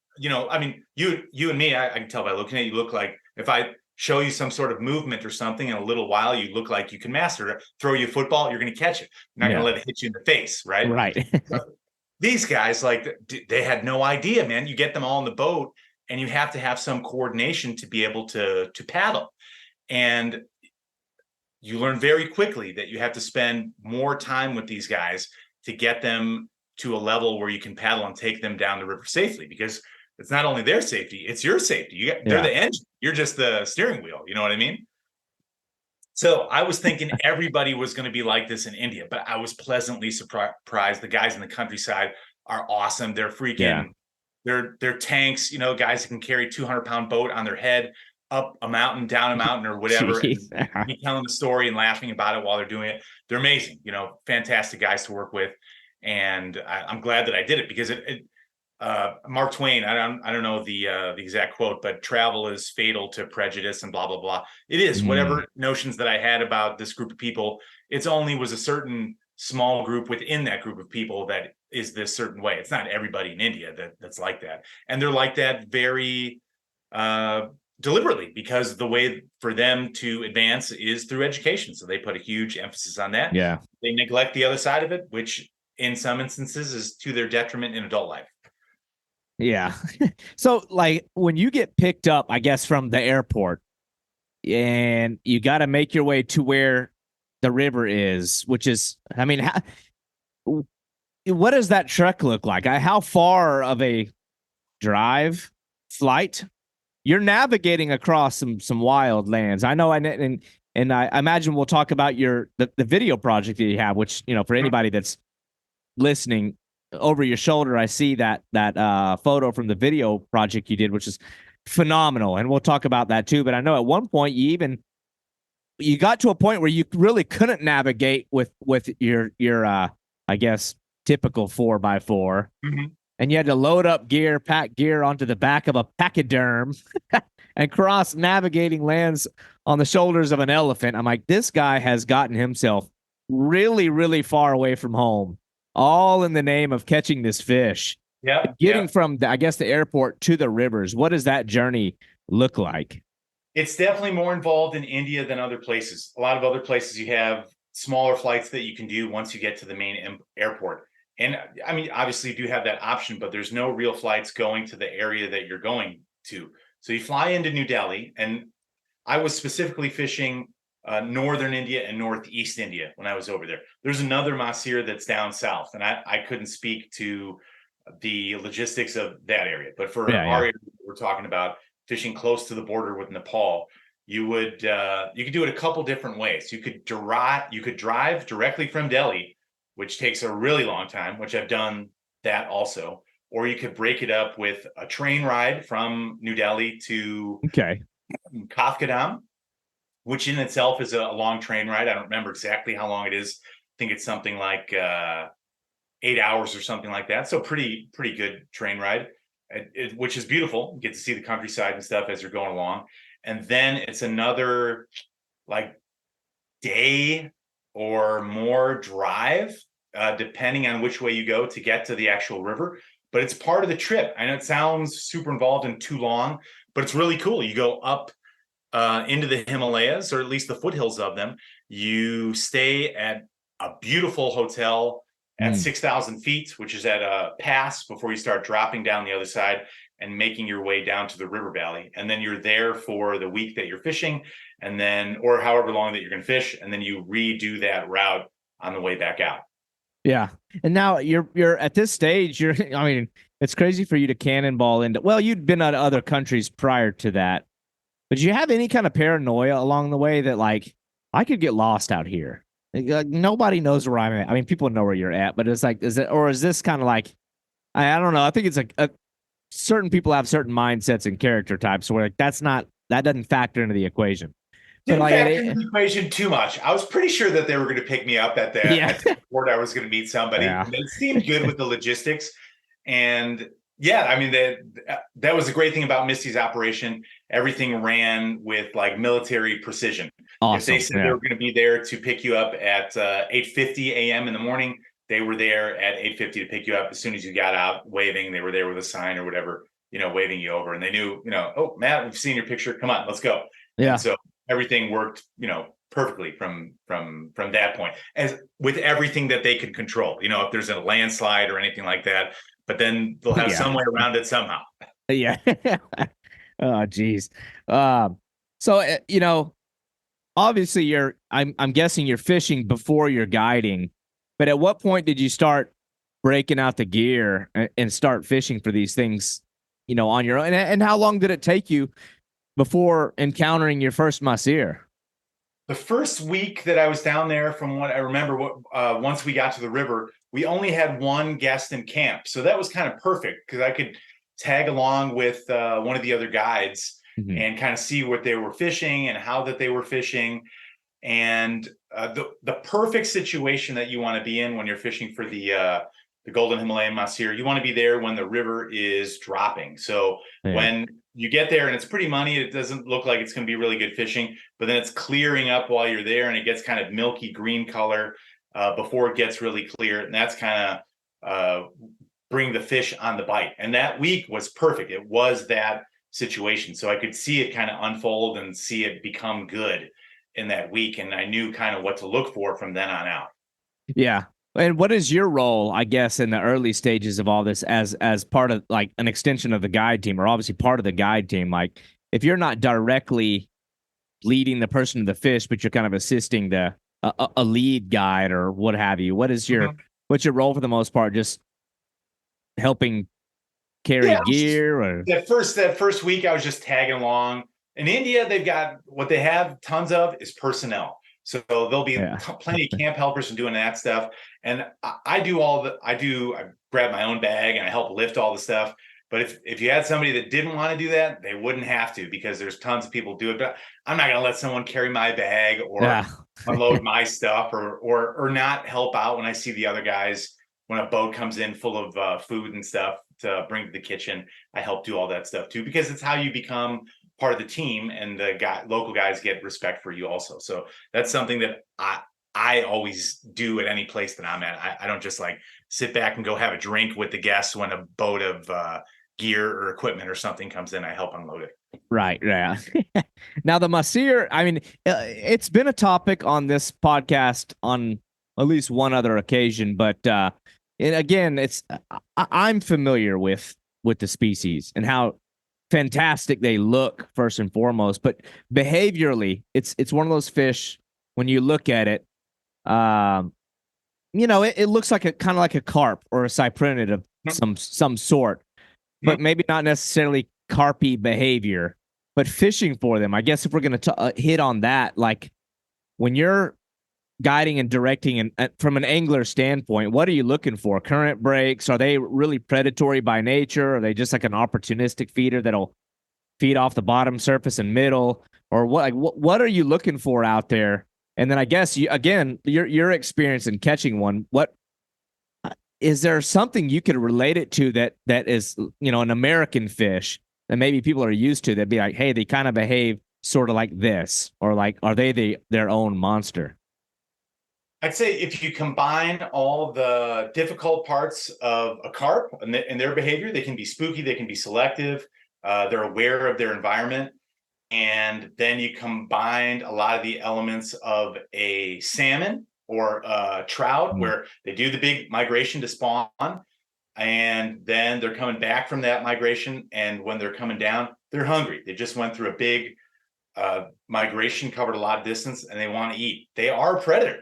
I mean, you and me, I can tell by looking at you, look like, if I show you some sort of movement or something in a little while, you look like you can master it. Throw you a football, you're going to catch it. You're not going Yeah. to let it hit you in the face, right? Right. So these guys, like, they had no idea, man. You get them all in the boat, and you have to have some coordination to be able to paddle. And you learn very quickly that you have to spend more time with these guys to get them to a level where you can paddle and take them down the river safely, because it's not only their safety, it's your safety. They're Yeah. the engine, you're just the steering wheel. You know what I mean? So I was thinking everybody was going to be like this in India, but I was pleasantly surprised. The guys in the countryside are awesome. They're Yeah. freaking, they're tanks, guys that can carry 200-pound boat on their head up a mountain, down a mountain, or whatever, and Jeez. be telling the story and laughing about it while they're doing it. They're amazing, fantastic guys to work with. And I'm glad that I did it, because Mark Twain, I don't know the exact quote, but travel is fatal to prejudice and blah blah blah. It is. Mm. Whatever notions that I had about this group of people, it's only was a certain small group within that group of people that is this certain way. It's not everybody in India that's like that, and they're like that very deliberately, because the way for them to advance is through education. So they put a huge emphasis on that. Yeah. They neglect the other side of it, which in some instances is to their detriment in adult life. Yeah. So, like, when you get picked up, I guess, from the airport and you got to make your way to where the river is, which is, I mean, what does that trek look like? How far of a drive, flight? You're navigating across some wild lands. I know, and I imagine we'll talk about the video project that you have, which, for anybody that's listening, over your shoulder, I see that photo from the video project you did, which is phenomenal, and we'll talk about that too. But I know at one point you got to a point where you really couldn't navigate with your I guess typical 4x4, Mhm. and you had to load up gear, pack gear onto the back of a pachyderm, and cross navigating lands on the shoulders of an elephant. I'm like, this guy has gotten himself really, really far away from home, all in the name of catching this fish. Yeah, Getting yeah. from I guess the airport to the rivers, what does that journey look like? It's definitely more involved in India than other places. A lot of other places you have smaller flights that you can do once you get to the main airport. And I mean, obviously, you do have that option, but there's no real flights going to the area that you're going to. So you fly into New Delhi, and I was specifically fishing northern India and northeast India when I was over there. There's another Masir that's down south, and I couldn't speak to the logistics of that area. But for Yeah, our yeah. area, we're talking about fishing close to the border with Nepal. You could do it a couple different ways. You could drive directly from Delhi, which takes a really long time, which I've done that also. Or you could break it up with a train ride from New Delhi to Okay. Kafkadam, which in itself is a long train ride. I don't remember exactly how long it is. I think it's something like 8 hours or something like that. So pretty good train ride, which is beautiful. You get to see the countryside and stuff as you're going along. And then it's another like day or more drive, depending on which way you go to get to the actual river. But it's part of the trip. I know it sounds super involved and too long, but it's really cool. You go up into the Himalayas, or at least the foothills of them. You stay at a beautiful hotel at Mm. 6,000 feet, which is at a pass before you start dropping down the other side and making your way down to the river valley. And then you're there for the week that you're fishing, and then, or however long that you're going to fish. And then you redo that route on the way back out. Yeah. And now you're at this stage, I mean, it's crazy for you to cannonball into, well, you'd been out of other countries prior to that. But do you have any kind of paranoia along the way that like I could get lost out here? Like, nobody knows where I'm at. I mean, people know where you're at, but it's like, is it, or is this kind of like, I don't know. I think it's like certain people have certain mindsets and character types where like that doesn't factor into the equation. But Didn't like, factor into the equation too much. I was pretty sure that they were going to pick me up at yeah, the airport. I was going to meet somebody, yeah, and they seemed good with the logistics. And yeah, I mean that was the great thing about Misty's operation. Everything ran with like military precision. If they awesome. said they Yeah, were going to be there to pick you up at 8:50 a.m. in the morning, they were there at 8:50 to pick you up as soon as you got out, waving. They were there with a sign or whatever, waving you over, and they knew, oh, Matt, we've seen your picture. Come on, let's go. And yeah, so everything worked, perfectly from that point, as with everything that they could control. If there's a landslide or anything like that, but then they'll have yeah, some way around it somehow. yeah. Oh, geez. Um, so obviously I'm guessing you're fishing before you're guiding, but at what point did you start breaking out the gear and start fishing for these things, on your own? And how long did it take you before encountering your first Masir? The first week that I was down there, from what I remember, once we got to the river, we only had one guest in camp, so that was kind of perfect because I could tag along with one of the other guides Mhm. and kind of see what they were fishing and how that they were fishing. And the perfect situation that you want to be in when you're fishing for the golden Himalayan Masir, you want to be there when the river is dropping. So Yeah. when you get there and it's pretty muddy, it doesn't look like it's going to be really good fishing, but then it's clearing up while you're there and it gets kind of milky green color before it gets really clear. And that's kind of bring the fish on the bite. And that week was perfect. It was that situation. So I could see it kind of unfold and see it become good in that week. And I knew kind of what to look for from then on out. Yeah. And what is your role, I guess, in the early stages of all this as part of like an extension of the guide team, or obviously part of the guide team? Like if you're not directly leading the person to the fish, but you're kind of assisting a lead guide or what have you, Mhm. what's your role for the most part? Just helping carry Yeah, it was just gear or that first week I was just tagging along. In India, they've got what they have tons of is personnel. So there'll be yeah. plenty of camp helpers and doing that stuff. And I grab my own bag and I help lift all the stuff. But if you had somebody that didn't want to do that, they wouldn't have to, because there's tons of people do it. But I'm not going to let someone carry my bag or Yeah. unload my stuff, or not help out when I see the other guys when a boat comes in full of food and stuff to bring to the kitchen. I help do all that stuff too, because it's how you become part of the team, and the local guys get respect for you also. So that's something that I always do at any place that I'm at. I don't just like sit back and go have a drink with the guests when a boat of gear or equipment or something comes in. I help unload it. Right. Yeah. Now the Masir, I mean, it's been a topic on this podcast on at least one other occasion, but and again, I'm familiar with the species and how fantastic they look first and foremost, but behaviorally, it's one of those fish when you look at it, um, it looks like a kind of like a carp or a cyprinid of some sort, but maybe not necessarily carpy behavior, but fishing for them. I guess if we're going to hit on that, like when you're guiding and directing and from an angler standpoint, what are you looking for? Current breaks? Are they really predatory by nature? Are they just like an opportunistic feeder that'll feed off the bottom surface and middle? Or what are you looking for out there? And then I guess your experience in catching one, what is there something you could relate it to that is, an American fish that maybe people are used to, that'd be like, hey, they kind of behave sort of like this, or like, are they their own monster? I'd say if you combine all the difficult parts of a carp and their behavior, they can be spooky, they can be selective, they're aware of their environment. And then you combine a lot of the elements of a salmon or a trout, where they do the big migration to spawn, and then they're coming back from that migration. And when they're coming down, they're hungry. They just went through a big migration, covered a lot of distance, and they want to eat. They are a predator.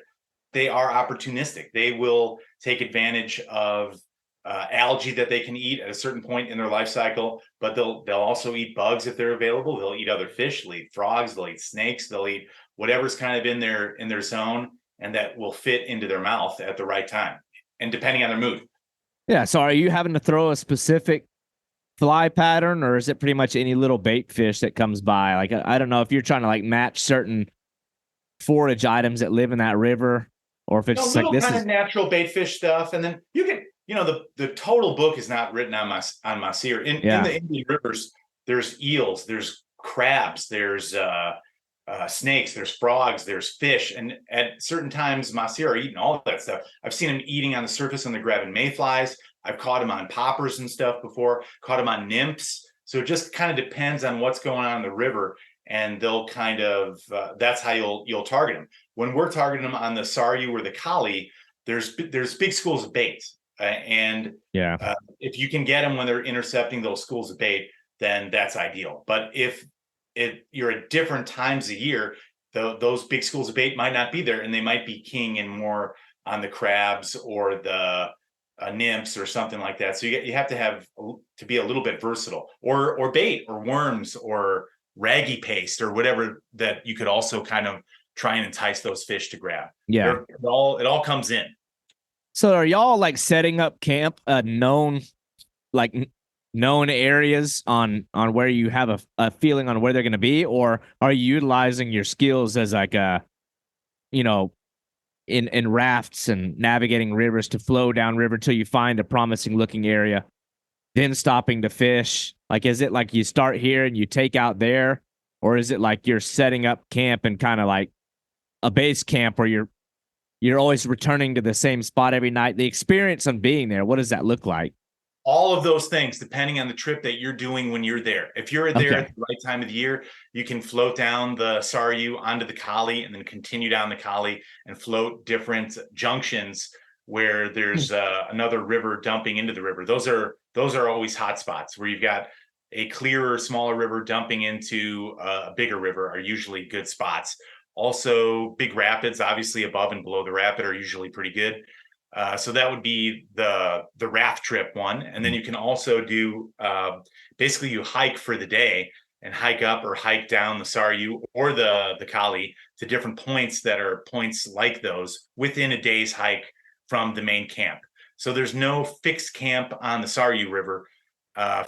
They are opportunistic. They will take advantage of algae that they can eat at a certain point in their life cycle, but they'll also eat bugs if they're available. They'll eat other fish. They'll eat frogs. They'll eat snakes. They'll eat whatever's kind of in their zone and that will fit into their mouth at the right time, and depending on their mood. Yeah. So are you having to throw a specific fly pattern, or is it pretty much any little bait fish that comes by? Like, I don't know if you're trying to like match certain forage items that live in that river, or if it's just like this kind is of natural bait fish stuff. And then you can, the total book is not written on my seer. In the Indian rivers, there's eels, there's crabs, there's snakes, there's frogs, there's fish, and at certain times Masir are eating all of that stuff. I've seen them eating on the surface and they're grabbing mayflies. I've caught them on poppers and stuff before, caught them on nymphs. So it just kind of depends on what's going on in the river, and they'll kind of that's how you'll target them. When we're targeting them on the Saryu or the Kali, there's big schools of bait, and if you can get them when they're intercepting those schools of bait, then that's ideal. But if you're at different times a year, those big schools of bait might not be there, and they might be keying in more on the crabs or the nymphs or something like that. So you have to be a little bit versatile, or bait or worms or raggy paste or whatever that you could also kind of try and entice those fish to grab. Yeah. It all comes in. So are y'all like setting up camp known areas on where you have a feeling on where they're going to be, or are you utilizing your skills as like in rafts and navigating rivers to flow down river till you find a promising looking area, then stopping to fish? Like, is it like you start here and you take out there, or is it like you're setting up camp and kind of like a base camp where you're always returning to the same spot every night? The experience of being there, what does that look like? All of those things, depending on the trip that you're doing when you're there. If you're there at the right time of the year, you can float down the Saryu onto the Kali and then continue down the Kali and float different junctions where there's another river dumping into the river. Those are always hot spots where you've got a clearer, smaller river dumping into a bigger river are usually good spots. Also, big rapids, obviously above and below the rapid, are usually pretty good. So that would be the raft trip one. And then you can also do basically you hike for the day and hike up or hike down the Saryu or the Kali to different points that are points like those within a day's hike from the main camp. So there's no fixed camp on the Saryu River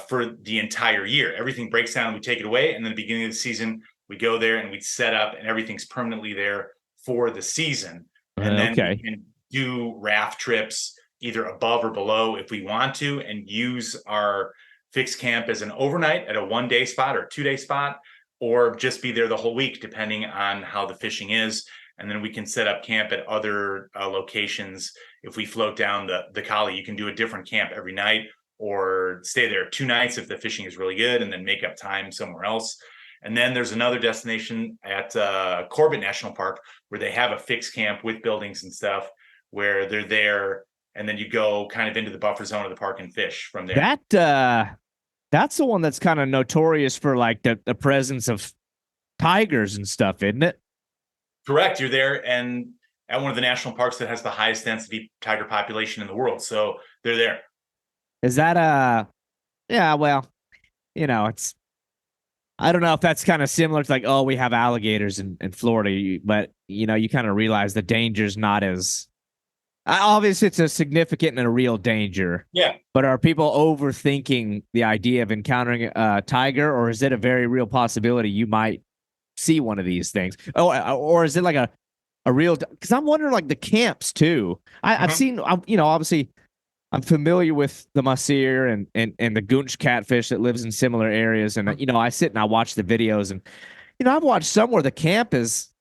for the entire year. Everything breaks down, we take it away, and then the beginning of the season, we go there and we set up, and everything's permanently there for the season. And then we can do raft trips either above or below if we want to, and use our fixed camp as an overnight at a 1-day spot or 2-day spot, or just be there the whole week, depending on how the fishing is. and then we can set up camp at other locations. If we float down the Kali, you can do a different camp every night, or stay there 2 nights if the fishing is really good, and then make up time somewhere else. And then there's another destination at Corbett National Park where they have a fixed camp with buildings and stuff, where they're there, and then you go kind of into the buffer zone of the park and fish from there. That's the one that's kind of notorious for like the presence of tigers and stuff, isn't it? Correct. You're there and at one of the national parks that has the highest density tiger population in the world. So they're there. Is that yeah, well, it's I don't know if that's kind of similar to like, oh, we have alligators in Florida, but you kind of realize the danger's not as obviously it's a significant and a real danger. Yeah. But are people overthinking the idea of encountering a tiger, or is it a very real possibility you might see one of these things? Oh, or is it like a real? Because I'm wondering like the camps too. I've seen, obviously I'm familiar with the Masir and the Gunch catfish that lives in similar areas, and I sit and I watch the videos, and I've watched some where the camp is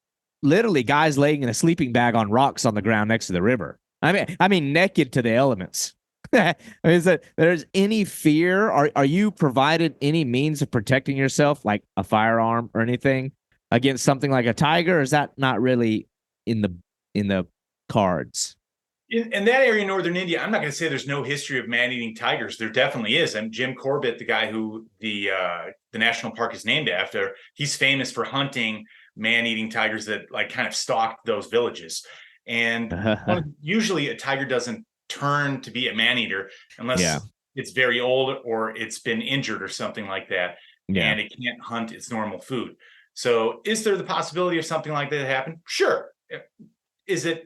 literally guys laying in a sleeping bag on rocks on the ground next to the river. I mean, naked to the elements. Is that there's any fear? Are you provided any means of protecting yourself, like a firearm or anything, against something like a tiger? Or is that not really in the cards? In that area in northern India, I'm not going to say there's no history of man-eating tigers. There definitely is. And Jim Corbett, the guy who the national park is named after, he's famous for hunting man-eating tigers that like kind of stalked those villages. And usually a tiger doesn't turn to be a man-eater unless it's very old or it's been injured or something like that. Yeah. And it can't hunt its normal food. So is there the possibility of something like that happen? Sure. Is it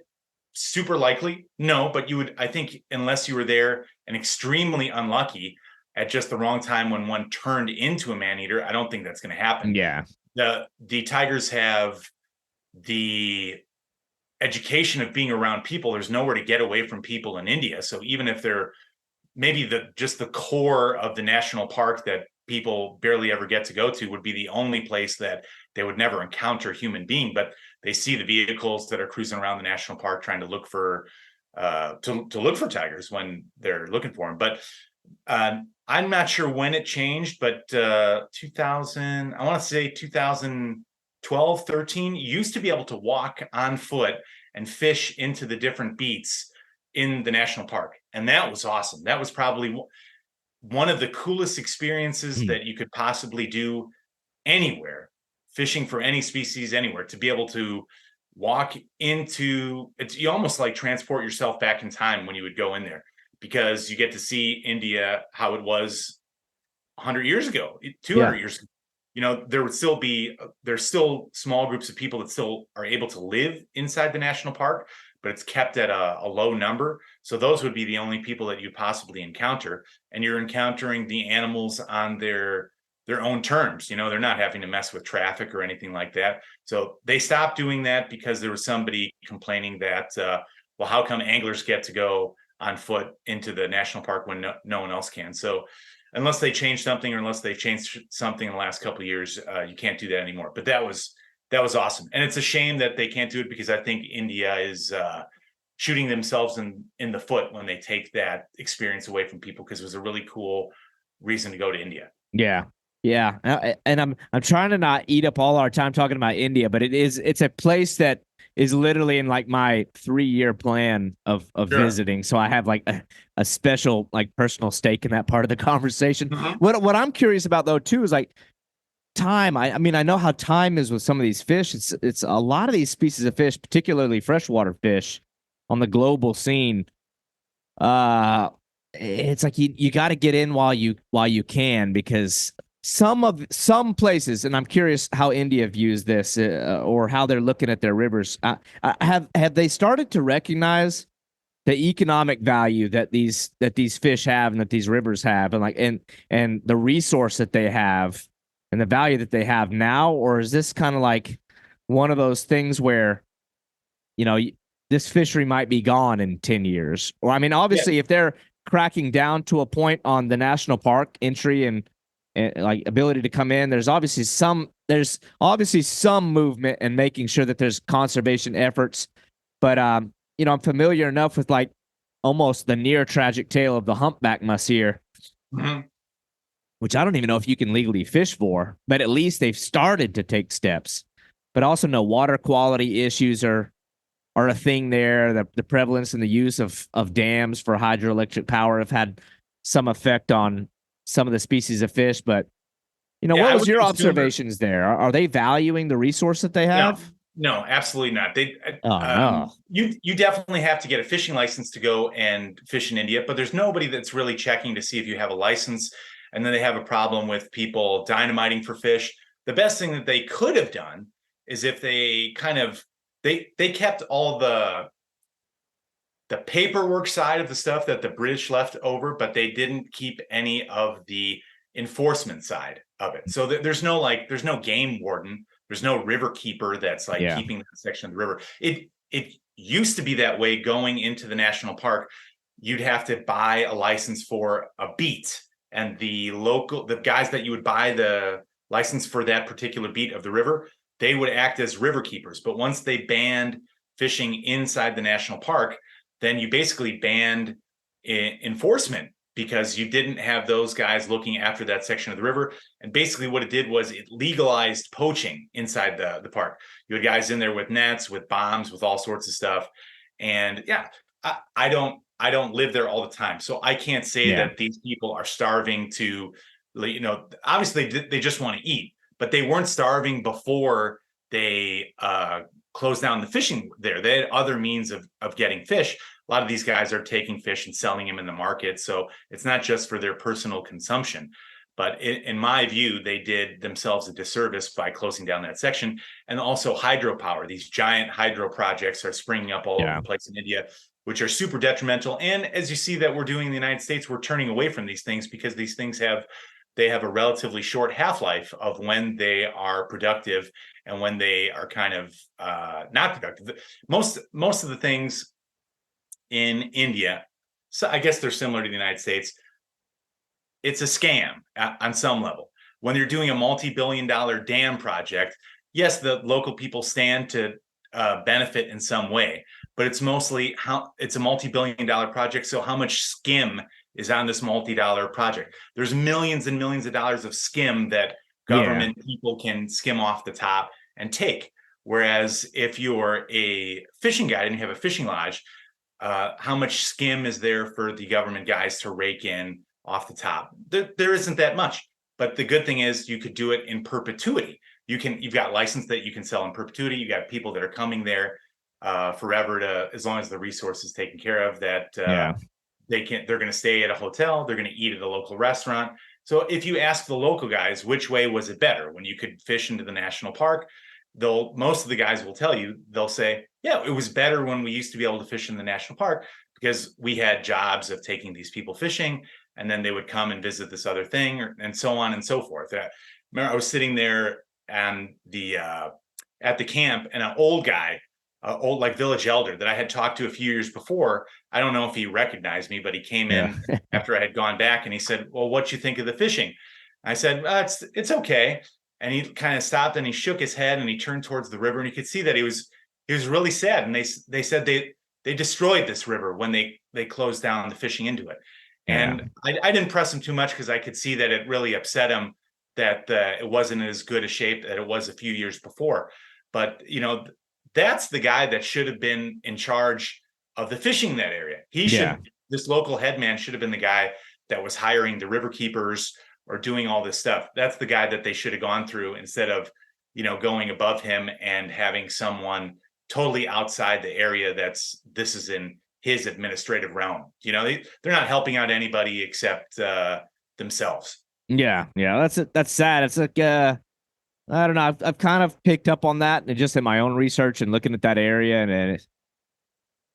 super likely? No, but I think unless you were there and extremely unlucky at just the wrong time when one turned into a man-eater, I don't think that's going to happen. Yeah. The tigers have the education of being around people. There's nowhere to get away from people in India. So even if they're maybe just the core of the national park that people barely ever get to go to would be the only place that they would never encounter a human being, but they see the vehicles that are cruising around the national park trying to look for to look for tigers when they're looking for them. But I'm not sure when it changed, but 2000, I want to say 2012, 13, you used to be able to walk on foot and fish into the different beats in the national park. And that was awesome. That was probably one of the coolest experiences that you could possibly do anywhere, fishing for any species anywhere, to be able to walk into it. You almost like transport yourself back in time when you would go in there, because you get to see India, how it was 100 years ago, 200 years ago. There's still small groups of people that still are able to live inside the national park, but it's kept at a low number. So those would be the only people that you possibly encounter. And you're encountering the animals on their own terms. They're not having to mess with traffic or anything like that. So they stopped doing that because there was somebody complaining that, well, how come anglers get to go on foot into the national park when no one else can? So unless they change something, or unless they changed something in the last couple of years, you can't do that anymore. But that was awesome. And it's a shame that they can't do it, because I think India is shooting themselves in the foot when they take that experience away from people, because it was a really cool reason to go to India. Yeah. Yeah. And I'm trying to not eat up all our time talking about India, but it's a place that is literally in like my 3-year plan of visiting. So I have like a special like personal stake in that part of the conversation. What I'm curious about though too is like time. I mean, I know how time is with some of these fish. It's a lot of these species of fish, particularly freshwater fish on the global scene. It's like you got to get in while you can, because some places, and I'm curious how India views this or how they're looking at their rivers. Have they started to recognize the economic value that these fish have and that these rivers have, and the resource that they have and the value that they have now? Or is this kind of like one of those things where, this fishery might be gone in 10 years? Or, I mean, obviously, if they're cracking down to a point on the national park entry and like ability to come in. There's obviously some movement and making sure that there's conservation efforts. But I'm familiar enough with like almost the near tragic tale of the humpback mussel, Mhm. which I don't even know if you can legally fish for, but at least they've started to take steps. But also know water quality issues are a thing there. The prevalence and the use of dams for hydroelectric power have had some effect on some of the species of fish. But Yeah, what I was would your consume. observations there? Are they valuing the resource that they No, have? no, absolutely not. Oh no. You definitely have to get a fishing license to go and fish in India, but there's nobody that's really checking to see if you have a license. And then they have a problem with people dynamiting for fish. The best thing that they could have done is if they kind of they kept all the paperwork side of the stuff that the British left over, but they didn't keep any of the enforcement side of it. So there's no game warden, there's no river keeper that's like Yeah. keeping that section of the river. It used to be that way going into the national park. You'd have to buy a license for a beat, and the guys that you would buy the license for that particular beat of the river, they would act as river keepers. But once they banned fishing inside the national park, then you basically banned enforcement because you didn't have those guys looking after that section of the river. And basically what it did was it legalized poaching inside the park. You had guys in there with nets, with bombs, with all sorts of stuff. And yeah, I don't live there all the time. So I can't say Yeah. that these people are starving to, obviously they just want to eat, but they weren't starving before they closed down the fishing there. They had other means of getting fish. A lot of these guys are taking fish and selling them in the market. So it's not just for their personal consumption. But in my view, they did themselves a disservice by closing down that section. And also hydropower. These giant hydro projects are springing up all over Yeah. the place in India, which are super detrimental. And as you see that we're doing in the United States, we're turning away from these things because these things have a relatively short half-life of when they are productive and when they are kind of not productive. Most of the things in India, so I guess they're similar to the United States. It's a scam on some level. When you're doing a multi-billion-dollar dam project, yes, the local people stand to benefit in some way, but it's mostly how it's a multi-billion-dollar project. So how much skim is on this multi-dollar project? There's millions and millions of dollars of skim that Yeah. government people can skim off the top and take. Whereas if you're a fishing guide and you have a fishing lodge, how much skim is there for the government guys to rake in off the top? There isn't that much. But the good thing is you could do it in perpetuity. You've got license that you can sell in perpetuity. You got people that are coming there forever to, as long as the resource is taken care of, that Yeah. they're going to stay at a hotel, they're going to eat at a local restaurant. So if you ask the local guys which way was it better when you could fish into the national park, most of the guys will tell you, they'll say, yeah, it was better when we used to be able to fish in the national park because we had jobs of taking these people fishing, and then they would come and visit this other thing, and so on and so forth. Remember, I was sitting there and at the camp, and an old guy, old like village elder that I had talked to a few years before. I don't know if he recognized me, but he came Yeah. in after I had gone back, and he said, "Well, what you think of the fishing?" I said, "It's okay." And he kind of stopped and he shook his head and he turned towards the river, and you could see that he was really sad. And they said they destroyed this river when they closed down the fishing into it. Yeah. And I didn't press him too much because I could see that it really upset him that it wasn't as good a shape that it was a few years before. But that's the guy that should have been in charge of the fishing in that area. Yeah. This local headman should have been the guy that was hiring the river keepers or doing all this stuff. That's the guy that they should have gone through instead of, going above him and having someone totally outside the area this is in his administrative realm. They're not helping out anybody except themselves. Yeah. Yeah. That's sad. It's like I don't know. I've kind of picked up on that and just in my own research and looking at that area, and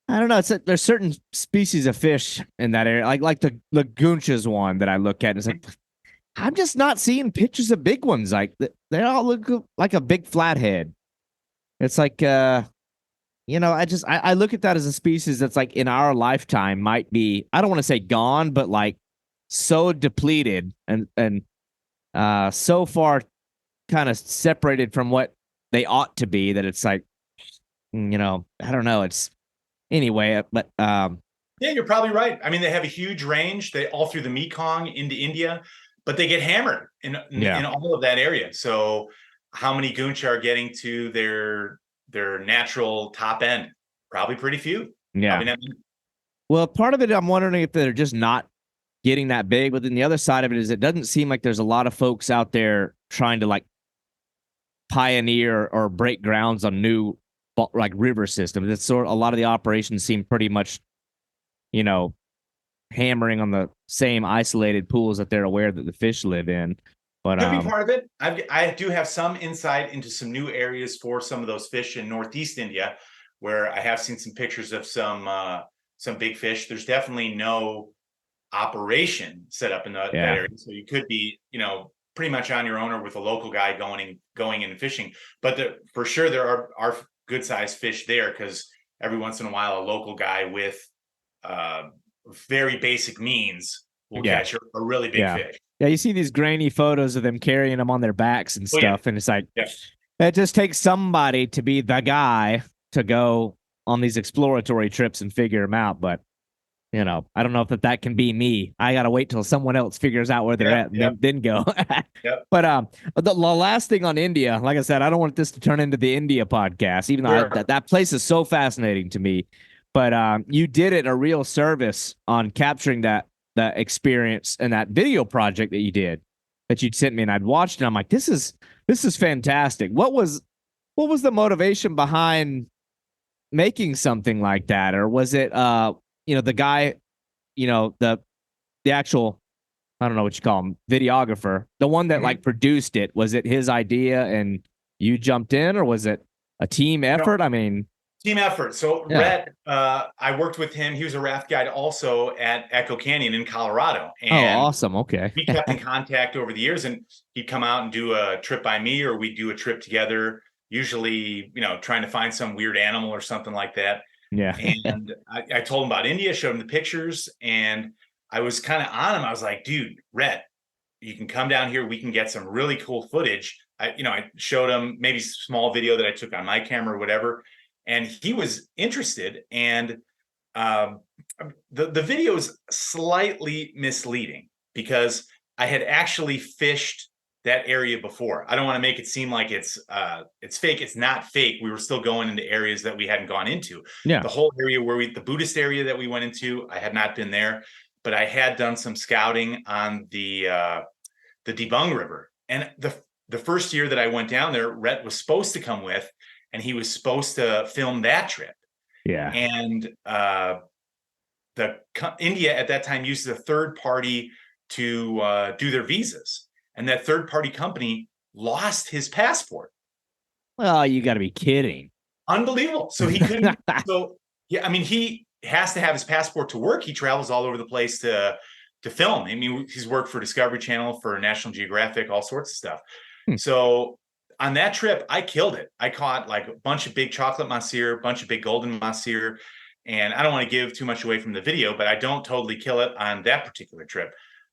I don't know. There's certain species of fish in that area, like the lagoonchas one that I look at, and it's like I'm just not seeing pictures of big ones. Like they all look like a big flathead. It's like I look at that as a species that's like in our lifetime might be, I don't want to say gone, but like so depleted and so far kind of separated from what they ought to be that it's like, I don't know. It's anyway, but Yeah, you're probably right. I mean, they have a huge range. They all through the Mekong into India, but they get hammered in all of that area. So, how many goonch are getting to their natural top end? Probably pretty few. Yeah. Probably not many. Well, part of it, I'm wondering if they're just not getting that big. But then the other side of it is it doesn't seem like there's a lot of folks out there trying to like pioneer or break grounds on new like river systems. It's sort of, a lot of the operations seem pretty much, you know, hammering on the same isolated pools that they're aware that the fish live in. But Could be part of it. I do have some insight into some new areas for some of those fish in Northeast India, where I have seen some pictures of some big fish. There's definitely no operation set up in that area, so you could be, pretty much on your own or with a local guy going and fishing. But for sure there are good sized fish there, because every once in a while a local guy with very basic means will catch a really big fish. Yeah, you see these grainy photos of them carrying them on their backs and stuff, and it's like it just takes somebody to be the guy to go on these exploratory trips and figure them out. But I don't know if that can be me. I gotta wait till someone else figures out where they're at and then go. But the last thing on India, like I said, I don't want this to turn into the India podcast, even though that place is so fascinating to me. But you did it a real service on capturing that experience and that video project that you did that you'd sent me, and I'd watched it. I'm like, this is fantastic. What was the motivation behind making something like that? Or was it the guy, the actual, I don't know what you call him, videographer, the one that like produced it? Was it his idea and you jumped in, or was it a team effort? No. I mean, team effort. So Rhett, I worked with him. He was a raft guide also at Echo Canyon in Colorado. And awesome. Okay. We kept in contact over the years, and he'd come out and do a trip by me, or we'd do a trip together, usually, trying to find some weird animal or something like that. Yeah. And I told him about India, showed him the pictures, and I was kind of on him. I was like, dude, Rhett, you can come down here. We can get some really cool footage. I showed him maybe small video that I took on my camera or whatever. And he was interested, and the video is slightly misleading because I had actually fished that area before. I don't want to make it seem like it's fake. It's not fake. We were still going into areas that we hadn't gone into. Yeah. The whole area the Buddhist area that we went into, I had not been there, but I had done some scouting on the Debung River. And the first year that I went down there, Rhett was supposed to come with, and he was supposed to film that trip. Yeah. And India at that time used a third party to do their visas. And that third party company lost his passport. Well, you got to be kidding. Unbelievable. So he couldn't. I mean, he has to have his passport to work. He travels all over the place to film. I mean, he's worked for Discovery Channel, for National Geographic, all sorts of stuff. So on that trip, I killed it. I caught like a bunch of big chocolate mahseer, a bunch of big golden mahseer. And I don't want to give too much away from the video, but I don't totally kill it on that particular trip.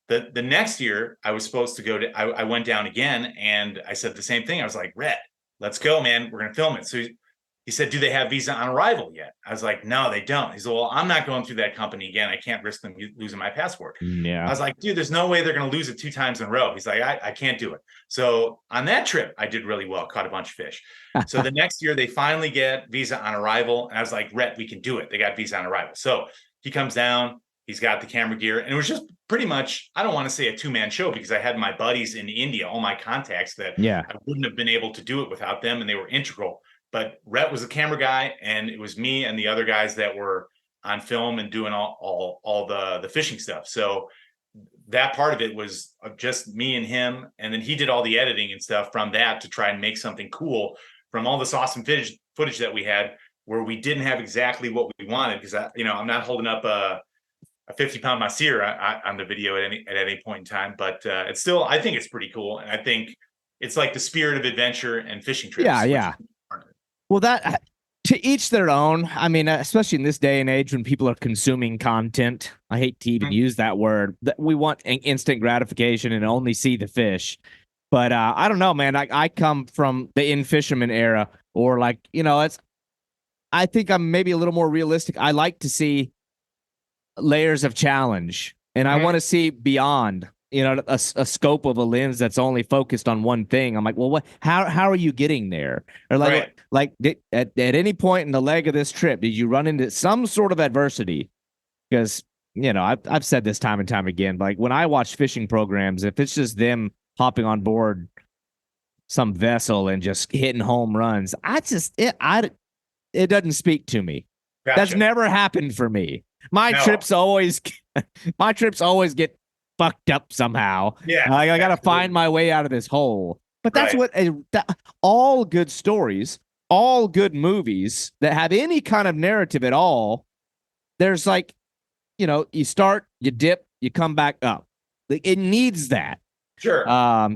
The next year, I was supposed to go to, I went down again, and I said the same thing. I was like, Rhett, let's go, man. We're going to film it. So he said, do they have visa on arrival yet? I was like, no, they don't. He said, well, I'm not going through that company again. I can't risk them losing my passport. Yeah. I was like, dude, there's no way they're going to lose it 2 times in a row. He's like, I can't do it. So on that trip, I did really well, caught a bunch of fish. So the next year, they finally get visa on arrival. And I was like, Rhett, we can do it. They got visa on arrival. So he comes down, he's got the camera gear, and it was just pretty much, I don't want to say a 2-man show, because I had my buddies in India, all my contacts that I wouldn't have been able to do it without them. And they were integral. But Rhett was the camera guy, and it was me and the other guys that were on film and doing all the fishing stuff. So that part of it was just me and him. And then he did all the editing and stuff from that to try and make something cool from all this awesome footage that we had, where we didn't have exactly what we wanted. Because I'm not holding up a 50-pound mahseer on the video at any point in time, but it's still, I think it's pretty cool. And I think it's like the spirit of adventure and fishing trips. Yeah. Well, that To each their own. I mean, especially in this day and age when people are consuming content. I hate to even Mhm. use that word. That we want instant gratification and only see the fish. But I don't know, man. I come from the in fisherman era, or like it's. I think I'm maybe a little more realistic. I like to see layers of challenge, and I want Mhm. to see beyond. A scope of a lens that's only focused on one thing. I'm like, well, what? How are you getting there? Or Right. at any point in the leg of this trip, did you run into some sort of adversity? Because I've said this time and time again. Like when I watch fishing programs, if it's just them hopping on board some vessel and just hitting home runs, it doesn't speak to me. That's Gotcha. never happened for me. My No. trips always my trips always get fucked up somehow. Yeah, I got to find absolutely. my way out of this hole. But that's Right. what all good stories, all good movies that have any kind of narrative at all, there's like, you start, you dip, you come back up. Like, it needs that. Sure.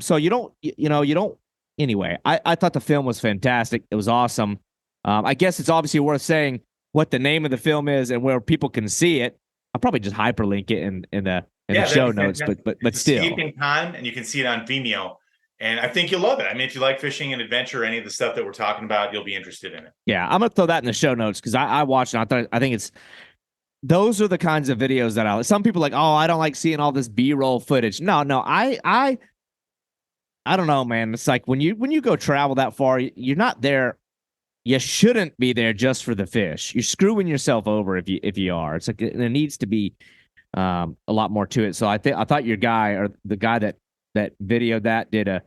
So you don't. Anyway, I thought the film was fantastic. It was awesome. I guess it's obviously worth saying what the name of the film is and where people can see it. I'll probably just hyperlink it in the Yeah, that'd show be notes, fantastic. but It's still. Escaping Time, and you can see it on Vimeo. And I think you'll love it. I mean, if you like fishing and adventure, any of the stuff that we're talking about, you'll be interested in it. Yeah, I'm gonna throw that in the show notes because I watched it. I think it's those are the kinds of videos that I like. Some people are like, oh, I don't like seeing all this B-roll footage. No, I don't know, man. It's like when you go travel that far, you're not there. You shouldn't be there just for the fish. You're screwing yourself over if you are. It's like there needs to be a lot more to it. So I thought your guy or the guy that videoed that did a.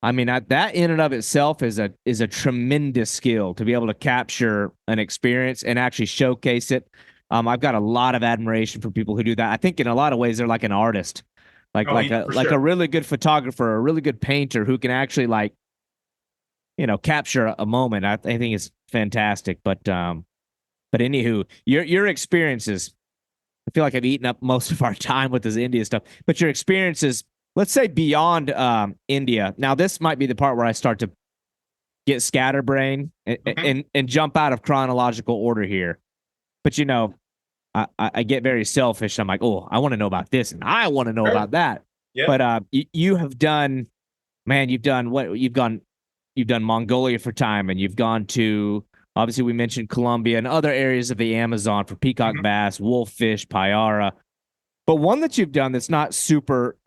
I mean that in and of itself is a tremendous skill to be able to capture an experience and actually showcase it. I've got a lot of admiration for people who do that. I think in a lot of ways they're like an artist, like Oh, like a for like a sure. really good photographer, a really good painter who can actually like capture a moment. I think it's fantastic. But anywho, your experiences. I feel like I've eaten up most of our time with this India stuff. But your experiences, let's say beyond India. Now this might be the part where I start to get scatterbrain and, Mhm. and and jump out of chronological order here. But I get very selfish. I'm like, oh, I want to know about this and I want to know Sure. about that. But Yep. you have done, man, you've done what you've done Mongolia for time, and you've gone to obviously we mentioned Colombia and other areas of the Amazon for peacock Mhm. bass, wolffish, payara. But one that you've done that's not super,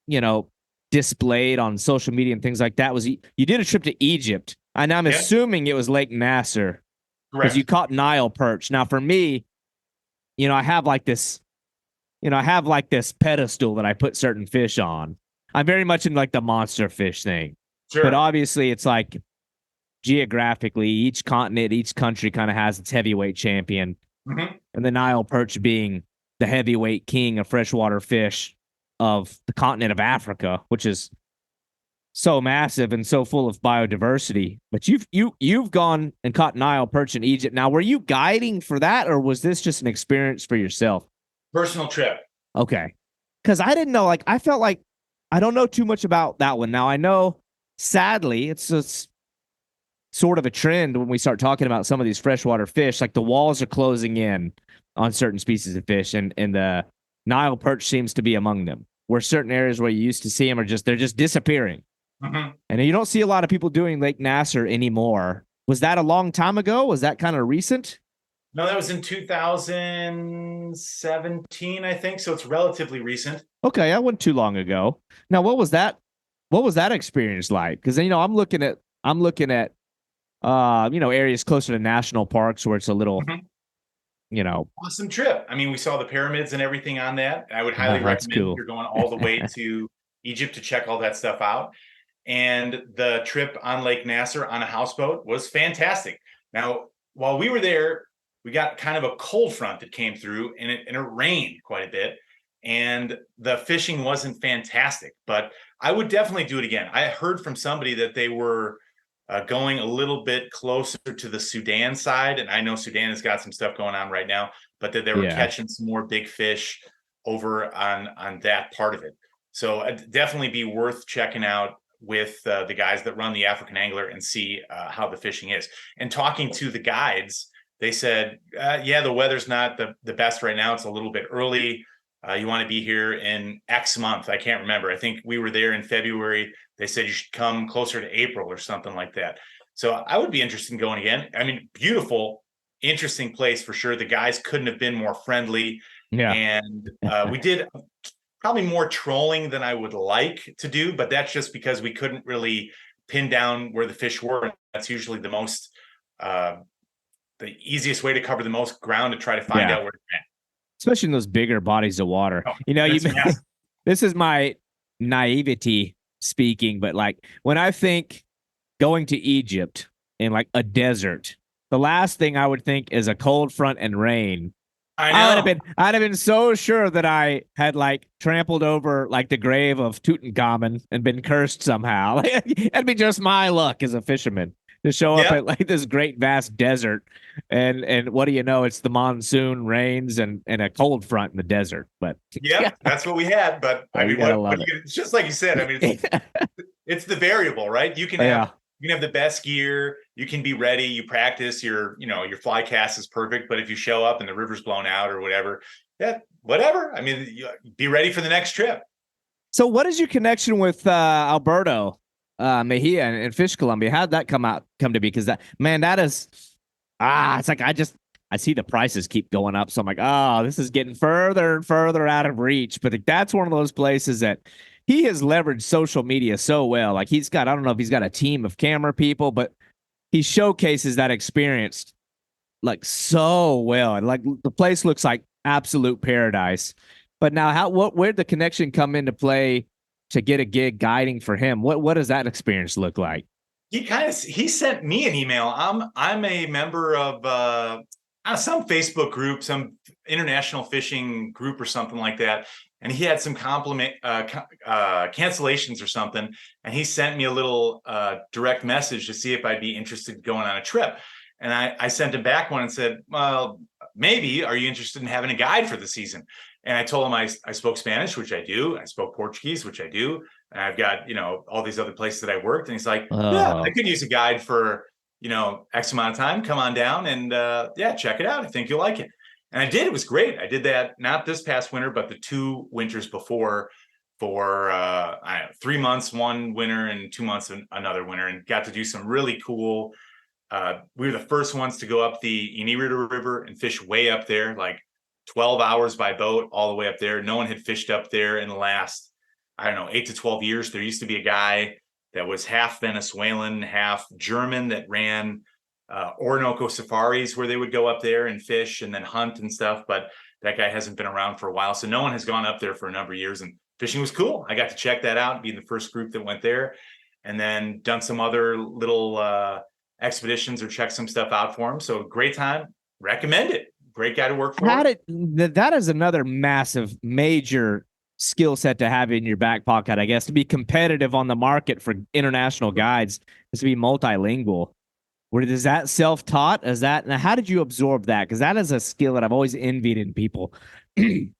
you know, displayed on social media and things like that was you did a trip to Egypt, and I'm Yeah. assuming it was Lake Nasser because you Correct. caught Nile perch. Now, for me, I have like this, I have like this pedestal that I put certain fish on. I'm very much in like the monster fish thing, but Sure. obviously it's like geographically, each continent, each country kind of has its heavyweight champion, Mhm. and the Nile perch being the heavyweight king of freshwater fish of the continent of Africa, which is so massive and so full of biodiversity. But you've gone and caught Nile perch in Egypt. Now, were you guiding for that, or was this just an experience for yourself? Personal trip. Okay, because I didn't know. Like, I felt like I don't know too much about that one. Now I know, sadly, it's sort of a trend when we start talking about some of these freshwater fish. Like the walls are closing in on certain species of fish, and the Nile perch seems to be among them. Where certain areas where you used to see them they're just disappearing, Mhm. and you don't see a lot of people doing Lake Nasser anymore. Was that a long time ago? Was that kind of recent? No, that was in 2017, I think. So it's relatively recent. Okay, I went too long ago. Now, what was that? What was that experience like? Because I'm looking at areas closer to national parks where it's a little Mhm. you know Awesome trip. I mean, we saw the pyramids and everything on that. I would highly that's recommend if cool. you're going all the way to Egypt to check all that stuff out. And the trip on Lake Nasser on a houseboat was fantastic. Now, while we were there, we got kind of a cold front that came through, and it rained quite a bit. And the fishing wasn't fantastic, but I would definitely do it again. I heard from somebody that they were going a little bit closer to the Sudan side, and I know Sudan has got some stuff going on right now, but that they were Yeah. catching some more big fish over on that part of it. So it'd definitely be worth checking out with the guys that run the African Angler and see how the fishing is. And talking to the guides, they said, yeah, the weather's not the best right now. It's a little bit early. You want to be here in X month. I can't remember. I think we were there in February. They said you should come closer to April or something like that. So I would be interested in going again. I mean, beautiful, interesting place for sure. The guys couldn't have been more friendly. Yeah. And we did probably more trolling than I would like to do, but that's just because we couldn't really pin down where the fish were. That's usually the most, the easiest way to cover the most ground to try to find out where it's at. Especially in those bigger bodies of water. Oh, this is my naivety speaking, but like when I think going to Egypt in like a desert, the last thing I would think is a cold front and rain. I know. I'd have been so sure that I had like trampled over like the grave of Tutankhamun and been cursed somehow. That'd be just my luck as a fisherman to show up at like this great vast desert, and what do you know? It's the monsoon rains and a cold front in the desert. But that's what we had. But I mean, it's just like you said. I mean, it's the variable, right? You can have the best gear. You can be ready. You practice. Your fly cast is perfect. But if you show up and the river's blown out or whatever, whatever. I mean, be ready for the next trip. So, what is your connection with Alberto Mejia and Fish Columbia? How'd that come to be? Because that is it's like I see the prices keep going up, so I'm like, oh, this is getting further and further out of reach. But that's one of those places that he has leveraged social media so well. Like I don't know if he's got a team of camera people, but he showcases that experience like so well. And like the place looks like absolute paradise. But now where'd the connection come into play to get a gig guiding for him? What does that experience look like? He sent me an email. I'm a member of some Facebook group, some international fishing group or something like that. And he had some cancellations or something. And he sent me a little direct message to see if I'd be interested in going on a trip. And I sent him back one and said, well, maybe, are you interested in having a guide for the season? And I told him I spoke Spanish, which I do. I spoke Portuguese, which I do. And I've got, all these other places that I worked. And he's like, yeah, I could use a guide for, X amount of time. Come on down and check it out. I think you'll like it. And I did. It was great. I did that not this past winter, but the 2 winters before for 3 months, one winter, and 2 months, another winter, and got to do some really cool. We were the first ones to go up the Inirida River and fish way up there, like 12 hours by boat all the way up there. No one had fished up there in the last, 8 to 12 years. There used to be a guy that was half Venezuelan, half German that ran Orinoco safaris where they would go up there and fish and then hunt and stuff. But that guy hasn't been around for a while. So no one has gone up there for a number of years, and fishing was cool. I got to check that out and be in the first group that went there, and then done some other little expeditions or check some stuff out for him. So great time. Recommend it. Great guy to work for. That is another massive, major skill set to have in your back pocket, I guess, to be competitive on the market for international guides, is to be multilingual. Is that self-taught? Now how did you absorb that? Because that is a skill that I've always envied in people.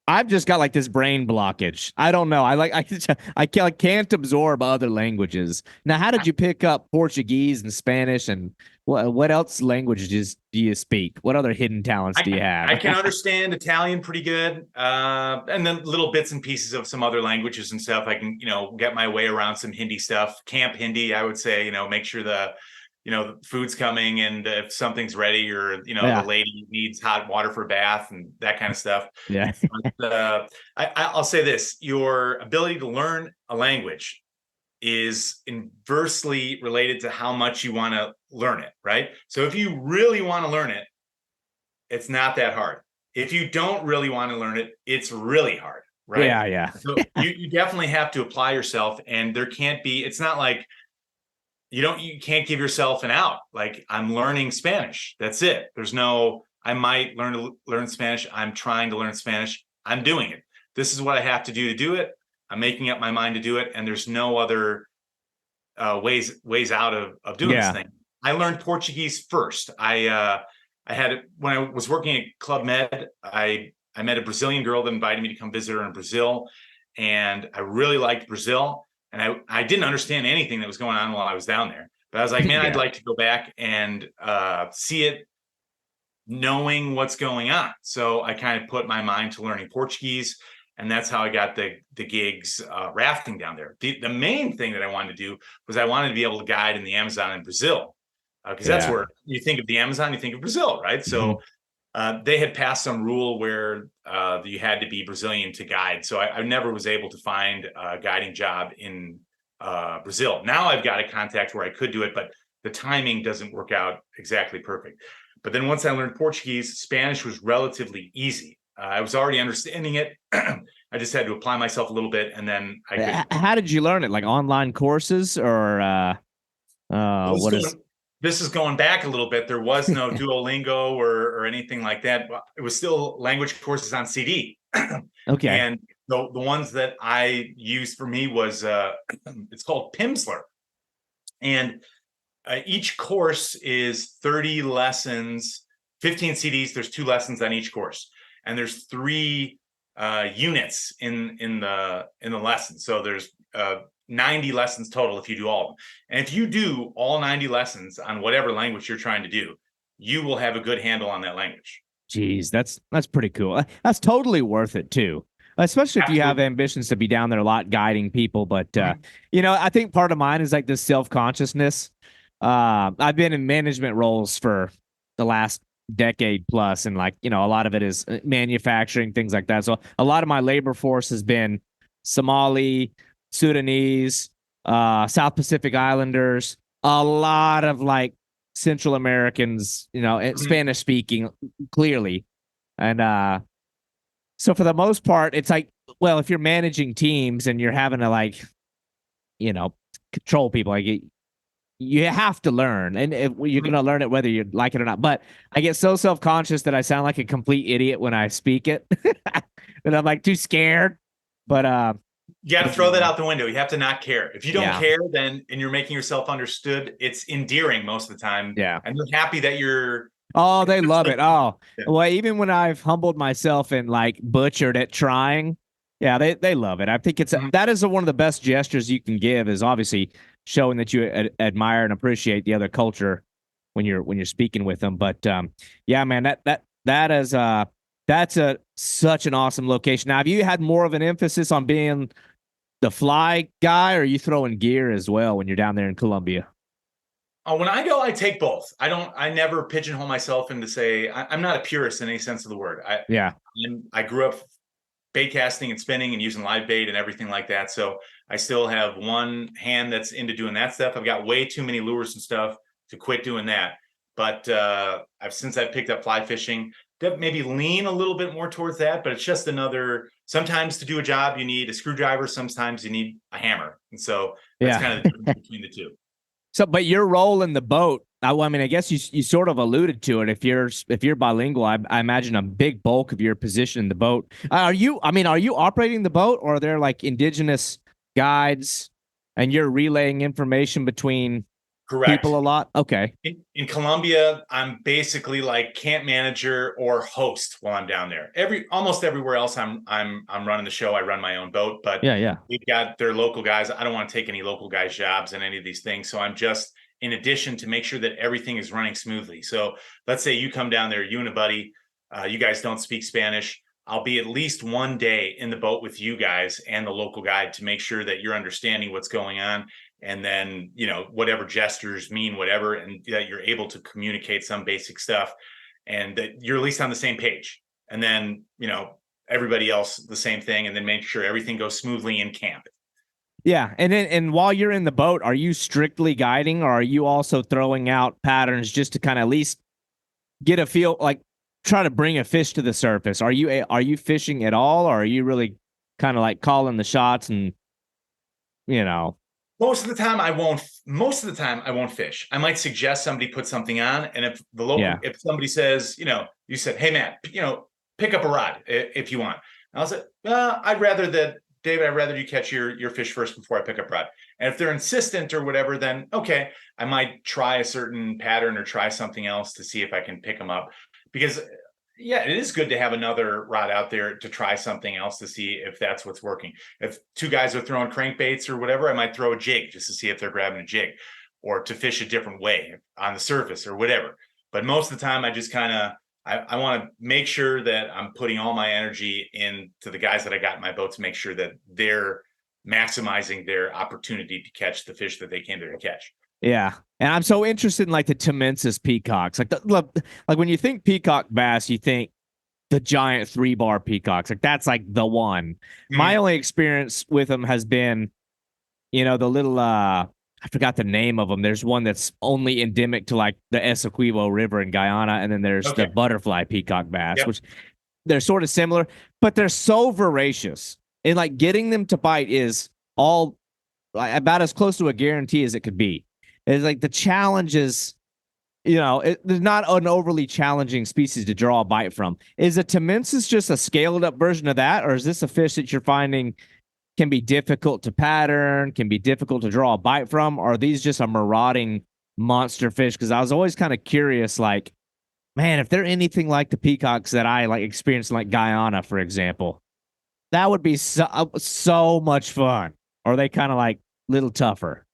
I've just got like this brain blockage. I don't know. I can't absorb other languages. Now, how did you pick up Portuguese and Spanish, and what else languages do you speak? What other hidden talents do you have? I can understand Italian pretty good, and then little bits and pieces of some other languages and stuff. I can get my way around some Hindi stuff. Camp Hindi, I would say. Make sure the food's coming, and if something's ready, or the lady needs hot water for a bath and that kind of stuff. Yeah. But, I'll say this: your ability to learn a language is inversely related to how much you want to learn it, right? So if you really want to learn it, it's not that hard. If you don't really want to learn it, it's really hard, right? Yeah. So you definitely have to apply yourself, and there can't be. It's not like you can't give yourself an out. Like, I'm learning Spanish. That's it. There's no, I might learn Spanish. I'm trying to learn Spanish. I'm doing it. This is what I have to do it. I'm making up my mind to do it. And there's no other ways out of doing this thing. I learned Portuguese first. I had, when I was working at Club Med, I met a Brazilian girl that invited me to come visit her in Brazil. And I really liked Brazil. and I didn't understand anything that was going on while I was down there. But I was like, man, I'd like to go back and see it, knowing what's going on. So I kind of put my mind to learning Portuguese, and that's how I got the gigs rafting down there. The main thing that I wanted to do was I wanted to be able to guide in the Amazon in Brazil, because that's where you think of the Amazon, you think of Brazil, right? So they had passed some rule where you had to be Brazilian to guide. So I never was able to find a guiding job in Brazil. Now I've got a contact where I could do it, but the timing doesn't work out exactly perfect. But then once I learned Portuguese, Spanish was relatively easy. I was already understanding it. I just had to apply myself a little bit, and then I could. How did you learn it? Like online courses, or what is? This is going back a little bit. There was no Duolingo or anything like that. It was still language courses on CD. Okay. And the ones that I used for me was it's called Pimsleur, and each course is 30 lessons, 15 CDs. There's 2 lessons on each course, and there's 3 units in the lesson. So there's 90 lessons total if you do all of them. And if you do all 90 lessons on whatever language you're trying to do, you will have a good handle on that language. Geez, that's pretty cool. That's totally worth it too. Especially if you have ambitions to be down there a lot guiding people. But, I think part of mine is like this self-consciousness. I've been in management roles for the last decade plus, and a lot of it is manufacturing, things like that. So a lot of my labor force has been Somali, Sudanese, South Pacific Islanders, a lot of Central Americans, Spanish speaking clearly. And so for the most part, it's well, if you're managing teams and you're having to control people, you have to learn, and you're going to learn it whether you like it or not. But I get so self-conscious that I sound like a complete idiot when I speak it, and I'm too scared. But you got to throw that out the window. You have to not care. If you don't care, then and you're making yourself understood, it's endearing most of the time. Yeah, and they're happy that you're. Oh, they love it. Oh, well, even when I've humbled myself and butchered at trying, yeah, they love it. I think that is one of the best gestures you can give, is obviously showing that you admire and appreciate the other culture when you're speaking with them. But yeah, man, that is that's such an awesome location. Now, have you had more of an emphasis on being the fly guy, or are you throwing gear as well when you're down there in Colombia? When I go, I take both. I never pigeonhole myself into say I'm not a purist in any sense of the word. I grew up bait casting and spinning and using live bait and everything like that. So I still have one hand that's into doing that stuff. I've got way too many lures and stuff to quit doing that. But since I've picked up fly fishing, maybe lean a little bit more towards that. But it's just sometimes to do a job, you need a screwdriver. Sometimes you need a hammer. And so that's kind of the difference between the two. So, but your role in the boat, I mean, I guess you sort of alluded to it. If you're bilingual, I imagine a big bulk of your position in the boat. Are you operating the boat, or are there indigenous guides and you're relaying information between people a lot? Okay. In Colombia, I'm basically camp manager or host while I'm down there. Almost everywhere else I'm running the show. I run my own boat, but we've got their local guys. I don't want to take any local guys' jobs in any of these things. So I'm just in addition to make sure that everything is running smoothly. So let's say you come down there, you and a buddy, you guys don't speak Spanish. I'll be at least one day in the boat with you guys and the local guide to make sure that you're understanding what's going on. And then, whatever gestures mean, whatever, and that you're able to communicate some basic stuff and that you're at least on the same page. And then, everybody else, the same thing. And then make sure everything goes smoothly in camp. Yeah. And while you're in the boat, are you strictly guiding, or are you also throwing out patterns just to kind of at least get a feel, try to bring a fish to the surface? Are you fishing at all, or are you really kind of calling the shots and, Most of the time I won't fish. I might suggest somebody put something on. And if somebody says, you said, hey, Matt, pick up a rod if you want. And I'll say, David, I'd rather you catch your fish first before I pick up rod. And if they're insistent or whatever, then okay, I might try a certain pattern or try something else to see if I can pick them up. Because Yeah, it is good to have another rod out there to try something else to see if that's what's working. If two guys are throwing crankbaits or whatever, I might throw a jig just to see if they're grabbing a jig, or to fish a different way on the surface or whatever. But most of the time, I just kind of I want to make sure that I'm putting all my energy into the guys that I got in my boat to make sure that they're maximizing their opportunity to catch the fish that they came there to catch. Yeah. And I'm so interested in like the Temensis peacocks. Like when you think peacock bass, you think the giant 3-bar peacocks. Like that's like the one. My Mm-hmm. only experience with them has been, the little I forgot the name of them. There's one that's only endemic to like the Essequibo River in Guyana, and then there's the Okay. butterfly peacock bass, Yep. which they're sort of similar, but they're so voracious. And like getting them to bite is all like, about as close to a guarantee as it could be. It's like the challenge is, there's not an overly challenging species to draw a bite from. Is a Temensis just a scaled up version of that, or is this a fish that you're finding can be difficult to pattern, can be difficult to draw a bite from, or are these just a marauding monster fish? Because I was always kind of curious, like, man, if they're anything like the peacocks that I like experienced in like Guyana, for example, that would be so much fun. Or are they kind of like little tougher?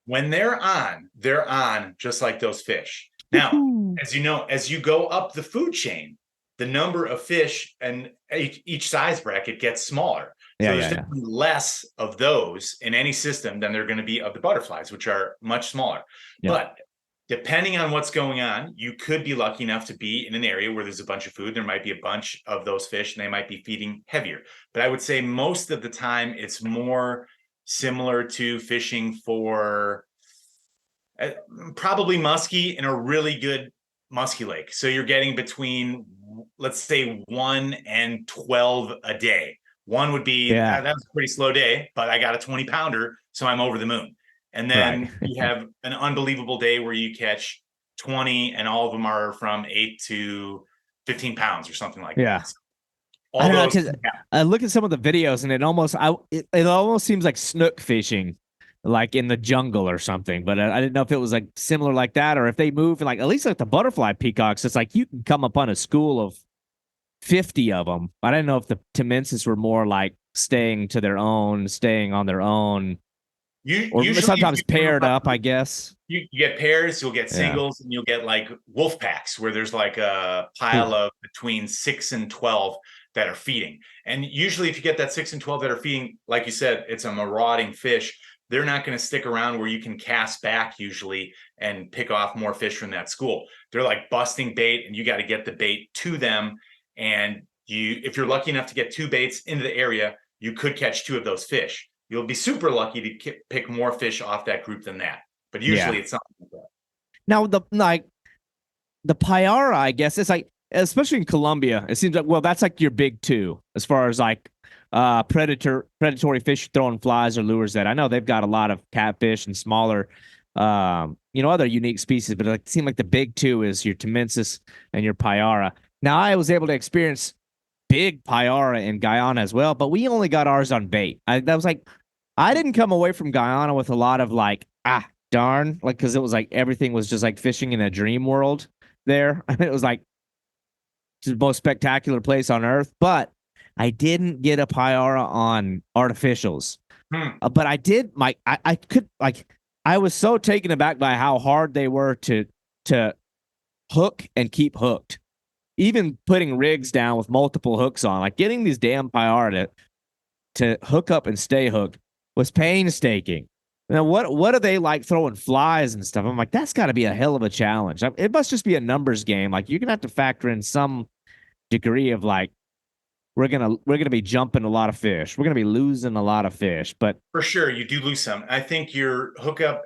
When they're on just like those fish. Now, as you know, as you go up the food chain, the number of fish and each size bracket gets smaller. Yeah, So there's yeah, yeah. definitely less of those in any system than there are going to be of the butterflies, which are much smaller. Yep. But depending on what's going on, you could be lucky enough to be in an area where there's a bunch of food. There might be a bunch of those fish and they might be feeding heavier. But I would say most of the time it's more similar to fishing for probably muskie in a really good muskie lake. So you're getting between, let's say, 1 and 12 a day. One would be Yeah. that was a pretty slow day, but I got a 20 pounder, so I'm over the moon. And Right. then you have an unbelievable day where you catch 20, and all of them are from 8 to 15 pounds or something like Yeah. that. So I all don't know, those, because I look at some of the videos and it almost seems like snook fishing, like in the jungle or something. But I didn't know if it was like similar like that, or if they move like at least like the butterfly peacocks. It's like you can come upon a school of 50 of them. I didn't know if the Temensis were more like staying on their own, or usually if sometimes you come paired across, up, I guess. you get pairs, you'll get Yeah. singles, and you'll get like wolf packs where there's like a Ooh. pile of between 6 and 12 that are feeding. And usually if you get that 6 and 12 that are feeding, like you said, it's a marauding fish. They're not going to stick around where you can cast back usually and pick off more fish from that school. They're like busting bait, and you got to get the bait to them. And if you're lucky enough to get 2 baits into the area, you could catch 2 of those fish. You'll be super lucky to pick more fish off that group than that. But Yeah. usually it's something like that. Now the Payara, I guess, it's like, especially in Colombia, it seems like, well, that's like your big two as far as like predatory fish throwing flies or lures. That I know they've got a lot of catfish and smaller other unique species, but it seemed like the big two is your Temensis and your Payara. Now I was able to experience big Payara in Guyana as well, but we only got ours on bait. That was like, I didn't come away from Guyana with a lot of like, darn, like, because it was like everything was just like fishing in a dream world there. I mean, it was like the most spectacular place on earth, but I didn't get a Payara on artificials. But I did I could like, I was so taken aback by how hard they were to hook and keep hooked. Even putting rigs down with multiple hooks on, like getting these damn Payara to hook up and stay hooked was painstaking. Now, what are they like throwing flies and stuff? I'm like, that's got to be a hell of a challenge. It must just be a numbers game. Like you're gonna have to factor in some degree of like, we're gonna be jumping a lot of fish. We're gonna be losing a lot of fish. But For sure, you do lose some. I think your hookup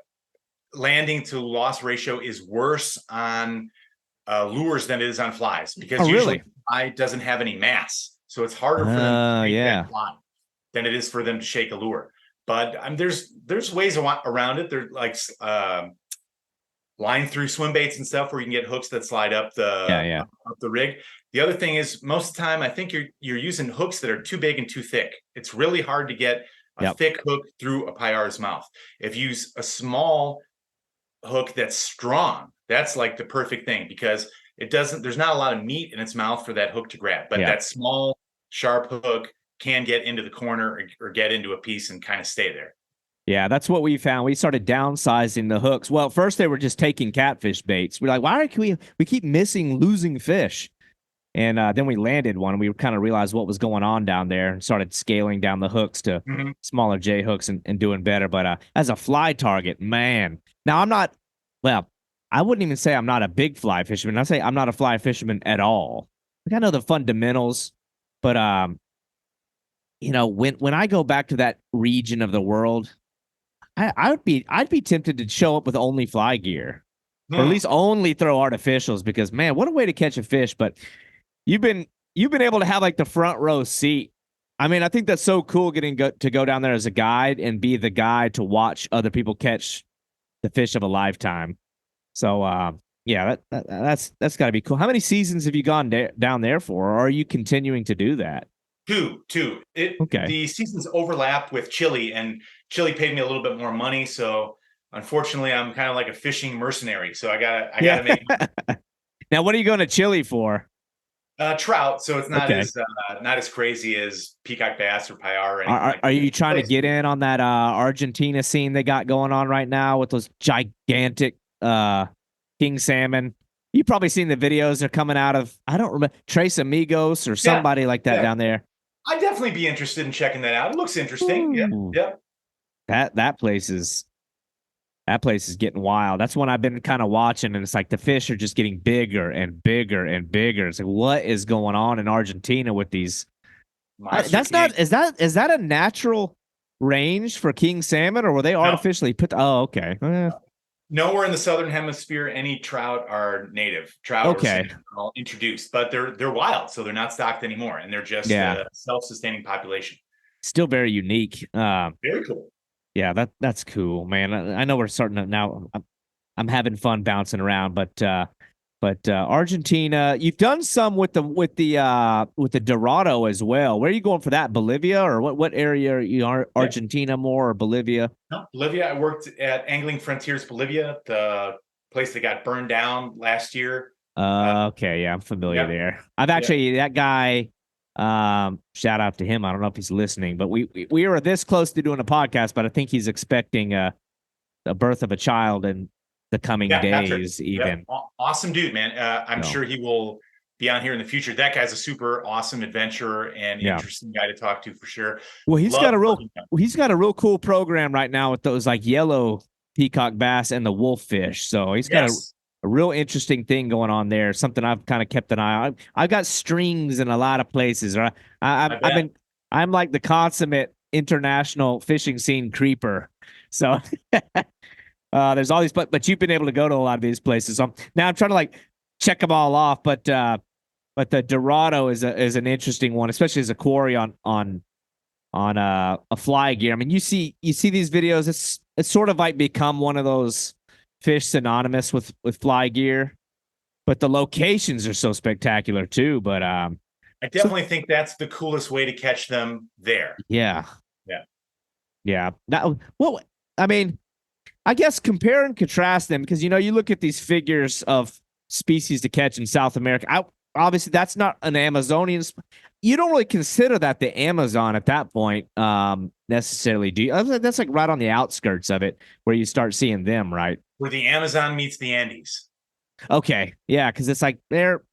landing to loss ratio is worse on lures than it is on flies, because oh, usually really? fly doesn't have any mass. So it's harder for them to shake Yeah, that fly than it is for them to shake a lure. But there's ways around it. They're like line through swim baits and stuff where you can get hooks that slide up yeah. the rig. The other thing is, most of the time I think you're using hooks that are too big and too thick. It's really hard to get a Yep. thick hook through a Payara's mouth. If you use a small hook that's strong, that's like the perfect thing, because it doesn't, there's not a lot of meat in its mouth for that hook to grab, but Yeah. that small sharp hook can get into the corner or get into a piece and kind of stay there. Yeah, that's what we found. We started downsizing the hooks. Well, first they were just taking catfish baits. We're like, why can we keep losing fish? And then we landed one. And we kind of realized what was going on down there and started scaling down the hooks to smaller J hooks and doing better. But as a fly target, man, now I'm not, well, I wouldn't even say I'm not a big fly fisherman. I say I'm not a fly fisherman at all. Like I know the fundamentals, but when I go back to that region of the world, I'd be tempted to show up with only fly gear, or at least only throw artificials, because man, what a way to catch a fish. But you've been able to have like the front row seat. I mean, I think that's so cool to go down there as a guide and be the guide to watch other people catch the fish of a lifetime. So yeah, that's got to be cool. How many seasons have you gone down there for, or are you continuing to do that? Two. Okay. The seasons overlap with Chile, and Chile paid me a little bit more money. So unfortunately, I'm kind of like a fishing mercenary. So I gotta make Now, what are you going to Chile for? Trout. So it's not Okay. not as crazy as peacock bass or payar or anything Are, like are that. you trying to get in on that Argentina scene they got going on right now with those gigantic king salmon? You've probably seen the videos they're coming out of, I don't remember, Tres Amigos or somebody like that down there. I'd definitely be interested in checking that out. It looks interesting. Ooh. Yeah. That place is getting wild. That's one I've been kind of watching, and it's like the fish are just getting bigger and bigger and bigger. It's like, what is going on in Argentina with these? That's not, is that a natural range for king salmon, or were they artificially put? Oh, okay. Nowhere in the southern hemisphere any trout are native. Trout are all introduced, but they're wild, so they're not stocked anymore, and they're just a self-sustaining population. Still very unique. Very cool. Yeah, that's cool, man. I know we're starting to now. I'm having fun bouncing around, but Argentina, you've done some with the Dorado as well. Where are you going for that? Bolivia, or what area are you? Argentina more, or Bolivia? No, Bolivia. I worked at Angling Frontiers Bolivia, the place that got burned down last year. Okay, yeah, I'm familiar there. I've actually that guy. Shout out to him. I don't know if he's listening, but we were this close to doing a podcast, but I think he's expecting the birth of a child in the coming days. Even awesome dude, man. I'm sure he will be on here in the future. That guy's a super awesome adventurer and interesting guy to talk to for sure. Well, he's got a real cool program right now with those like yellow peacock bass and the wolffish. So he's got a real interesting thing going on there. Something I've kind of kept an eye on. I've got strings in a lot of places. Right? I'm like the consummate international fishing scene creeper. So there's all these, but you've been able to go to a lot of these places. So now I'm trying to like check them all off. But the Dorado is an interesting one, especially as a quarry on a fly gear. I mean, you see these videos. It's sort of like become one of those fish synonymous with fly gear, but the locations are so spectacular too. But I definitely think that's the coolest way to catch them there. Yeah. Now, well, I mean, I guess compare and contrast them, because you look at these figures of species to catch in South America. Obviously, that's not an Amazonian. You don't really consider that the Amazon at that point necessarily, do you? That's like right on the outskirts of it where you start seeing them, right? Where the Amazon meets the Andes. Okay, yeah, because it's like they're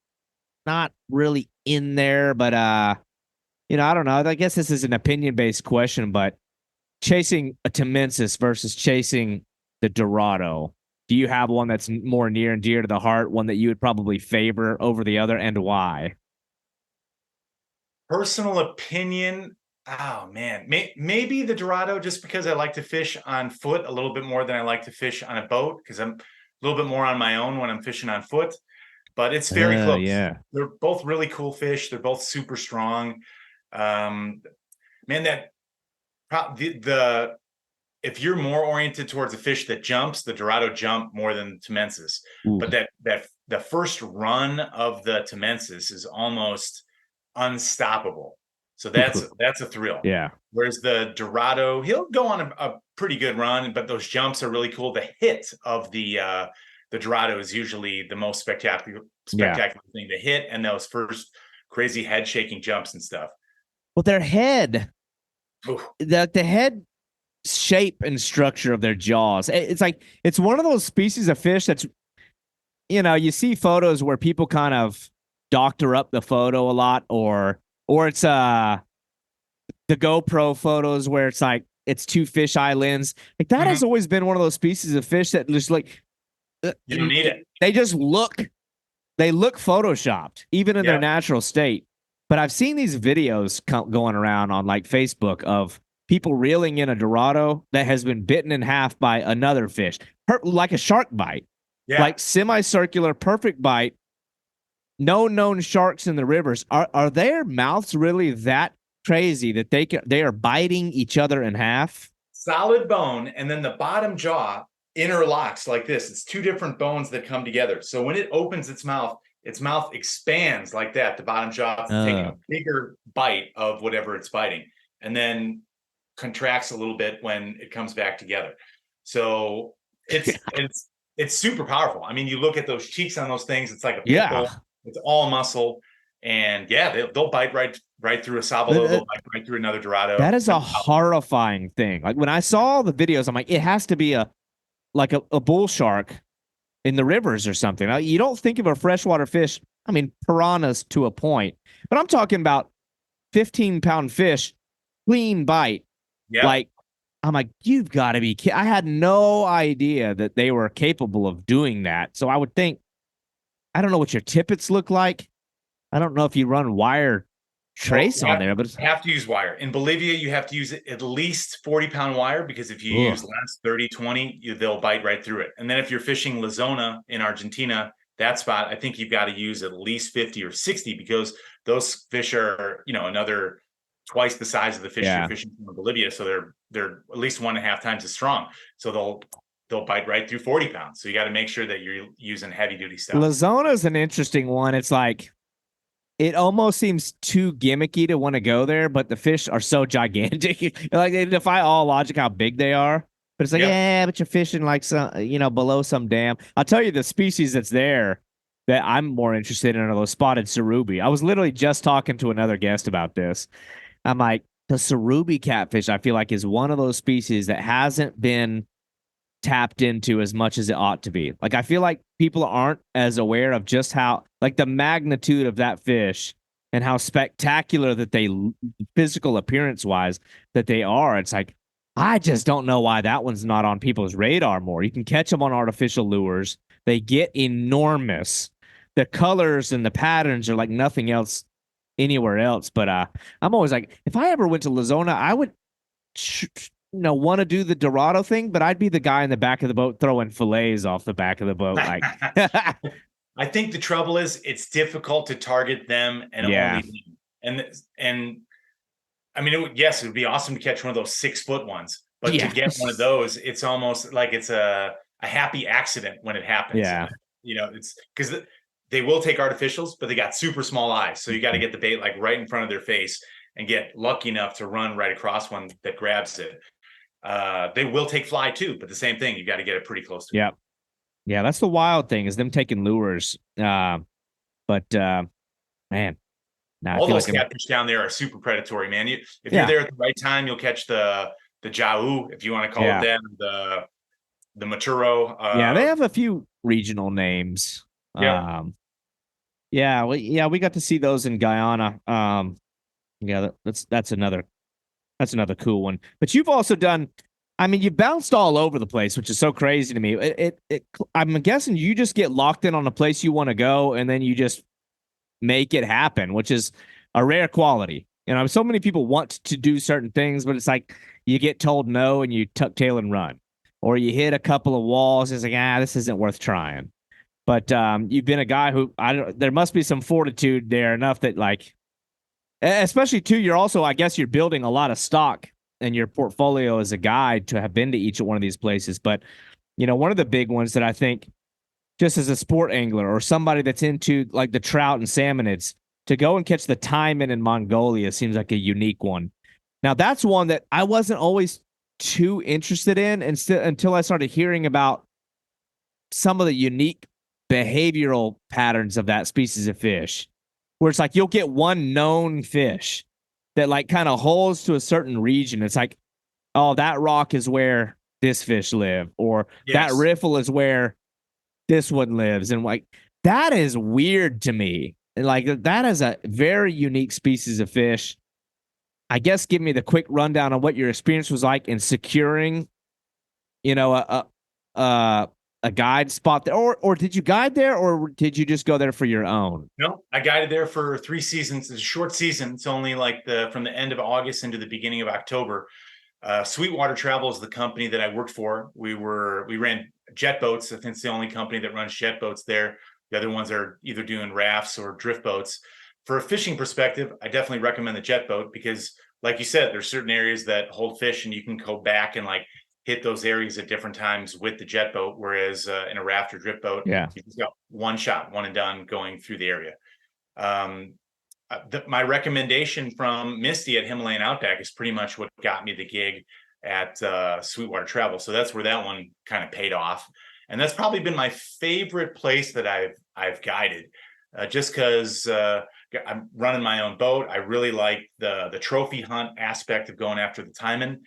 not really in there, but I don't know. I guess this is an opinion-based question, but chasing a Temensis versus chasing the Dorado, do you have one that's more near and dear to the heart, one that you would probably favor over the other, and why? Personal opinion, oh man, maybe the Dorado, just because I like to fish on foot a little bit more than I like to fish on a boat, because I'm a little bit more on my own when I'm fishing on foot. But it's very close. Yeah, they're both really cool fish. They're both super strong. Man, if you're more oriented towards a fish that jumps, the Dorado jump more than Temensis. But that the first run of the Temensis is almost unstoppable. So that's a thrill. Yeah. Whereas the Dorado, he'll go on a pretty good run, but those jumps are really cool. The hit of the the Dorado is usually the most spectacular Yeah. thing to hit, and those first crazy head shaking jumps and stuff. Well, their head, Ooh. the head shape and structure of their jaws. It's like it's one of those species of fish that's, you see photos where people kind of doctor up the photo a lot, or it's the GoPro photos where it's like it's two fisheye lens. Like that Mhm. has always been one of those species of fish that just like You don't need it. they just look photoshopped even in their Yeah. natural state. But I've seen these videos going around on like Facebook of people reeling in a Dorado that has been bitten in half by another fish, like a shark bite, Yeah. like semicircular, perfect bite. No known sharks in the rivers. Are their mouths really that crazy that they are biting each other in half? Solid bone, and then the bottom jaw interlocks like this. It's two different bones that come together. So when it opens its mouth expands like that. The bottom jaw is taking a bigger bite of whatever it's biting, and then contracts a little bit when it comes back together. So it's super powerful. I mean, you look at those cheeks on those things, it's like a pit bull. It's all muscle. And yeah, they'll bite right through a sabalo. They'll bite right through another Dorado. That is a horrifying thing. Like when I saw the videos, I'm like, it has to be a bull shark in the rivers or something. Now, you don't think of a freshwater fish. I mean, piranhas to a point, but I'm talking about 15-pound fish, clean bite. Yeah. Like, I'm like, you've got to be kidding. I had no idea that they were capable of doing that. So I would think, I don't know what your tippets look like. I don't know if you run wire trace on there, but you have to use wire. In Bolivia, you have to use at least 40-pound wire, because if you use less, 30, 20, they'll bite right through it. And then if you're fishing La Zona in Argentina, that spot, I think you've got to use at least 50 or 60, because those fish are, another twice the size of the fish you're fishing from Bolivia. So they're at least 1.5 times as strong. So they'll bite right through 40 pounds. So you got to make sure that you're using heavy duty stuff. La Zona is an interesting one. It's like, it almost seems too gimmicky to want to go there, but the fish are so gigantic. Like they defy all logic how big they are. But it's like, but you're fishing like some, below some dam. I'll tell you the species that's there that I'm more interested in are those spotted cerubi. I was literally just talking to another guest about this. I'm like, the cerubi catfish, I feel like, is one of those species that hasn't been tapped into as much as it ought to be. Like I feel like people aren't as aware of just how, like, the magnitude of that fish and how spectacular that they, physical appearance wise, that they are. It's like, I just don't know why that one's not on people's radar more. You can catch them on artificial lures. They get enormous. The colors and the patterns are like nothing else anywhere else. But I'm always like, if I ever went to La Zona, I would want to do the Dorado thing, but I'd be the guy in the back of the boat throwing fillets off the back of the boat. Like, I think the trouble is it's difficult to target them and only them. And I mean, it would be awesome to catch one of those 6-foot ones, but to get one of those, it's almost like it's a happy accident when it happens. Yeah. It's because they will take artificials, but they got super small eyes. So you got to get the bait like right in front of their face and get lucky enough to run right across one that grabs it. They will take fly too, but the same thing, you got to get it pretty close to it. Yeah, that's the wild thing, is them taking lures. Man, all those catfish down there are super predatory, man. If you're there at the right time, you'll catch the jau, if you want to call it that, the maturo. They have a few regional names. We got to see those in Guyana. That's another cool one. But you've also done, I mean, you bounced all over the place, which is so crazy to me. I'm guessing you just get locked in on a place you want to go, and then you just make it happen, which is a rare quality. So many people want to do certain things, but it's like you get told no and you tuck tail and run, or you hit a couple of walls. It's like, this isn't worth trying. But you've been a guy who, there must be some fortitude there enough that, like, especially too, you're also, I guess, you're building a lot of stock in your portfolio as a guide to have been to each one of these places. But, one of the big ones that I think, just as a sport angler or somebody that's into like the trout and salmonids, to go and catch the taimen in Mongolia seems like a unique one. Now, that's one that I wasn't always too interested in until I started hearing about some of the unique behavioral patterns of that species of fish, where it's like you'll get one known fish that like kind of holds to a certain region. It's like, oh, that rock is where this fish live, or that Yes. riffle is where this one lives. And like that is weird to me. And like that is a very unique species of fish. I guess give me the quick rundown on what your experience was like in securing, you know, a guide spot there, or did you guide there, or did you just go there for your own? No, I guided there for 3 seasons. It's a short season. It's only like from the end of August into the beginning of October. Sweetwater Travel is the company that I worked for. We ran jet boats. I think it's the only company that runs jet boats there. The other ones are either doing rafts or drift boats. For a fishing perspective, I definitely recommend the jet boat because, like you said, there's certain areas that hold fish, and you can go back and like hit those areas at different times with the jet boat. Whereas in a raft or drift boat, Yeah. you just got one shot, one and done going through the area. Um, my recommendation from Misty at Himalayan Outback is pretty much what got me the gig at Sweetwater Travel. So that's where that one kind of paid off, and that's probably been my favorite place that I've guided, just because I'm running my own boat. I really like the trophy hunt aspect of going after the taimen,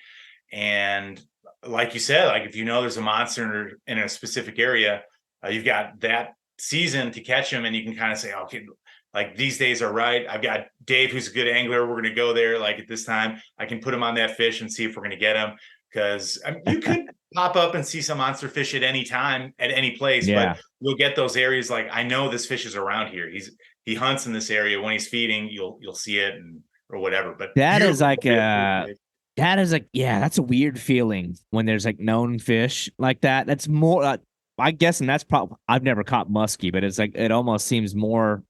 and like you said, like if you know there's a monster in a specific area, you've got that season to catch them, and you can kind of say, okay, like these days are right. I've got Dave, who's a good angler. We're going to go there. Like at this time, I can put him on that fish and see if we're going to get him. Because you could pop up and see some monster fish at any time, at any place, Yeah. but you'll get those areas. Like I know this fish is around here. He hunts in this area. When he's feeding, you'll see it or whatever. But That is like beautiful. that is like, yeah, that's a weird feeling when there's like known fish like that. That's more, I guess, and that's probably, I've never caught muskie, but it's like, it almost seems more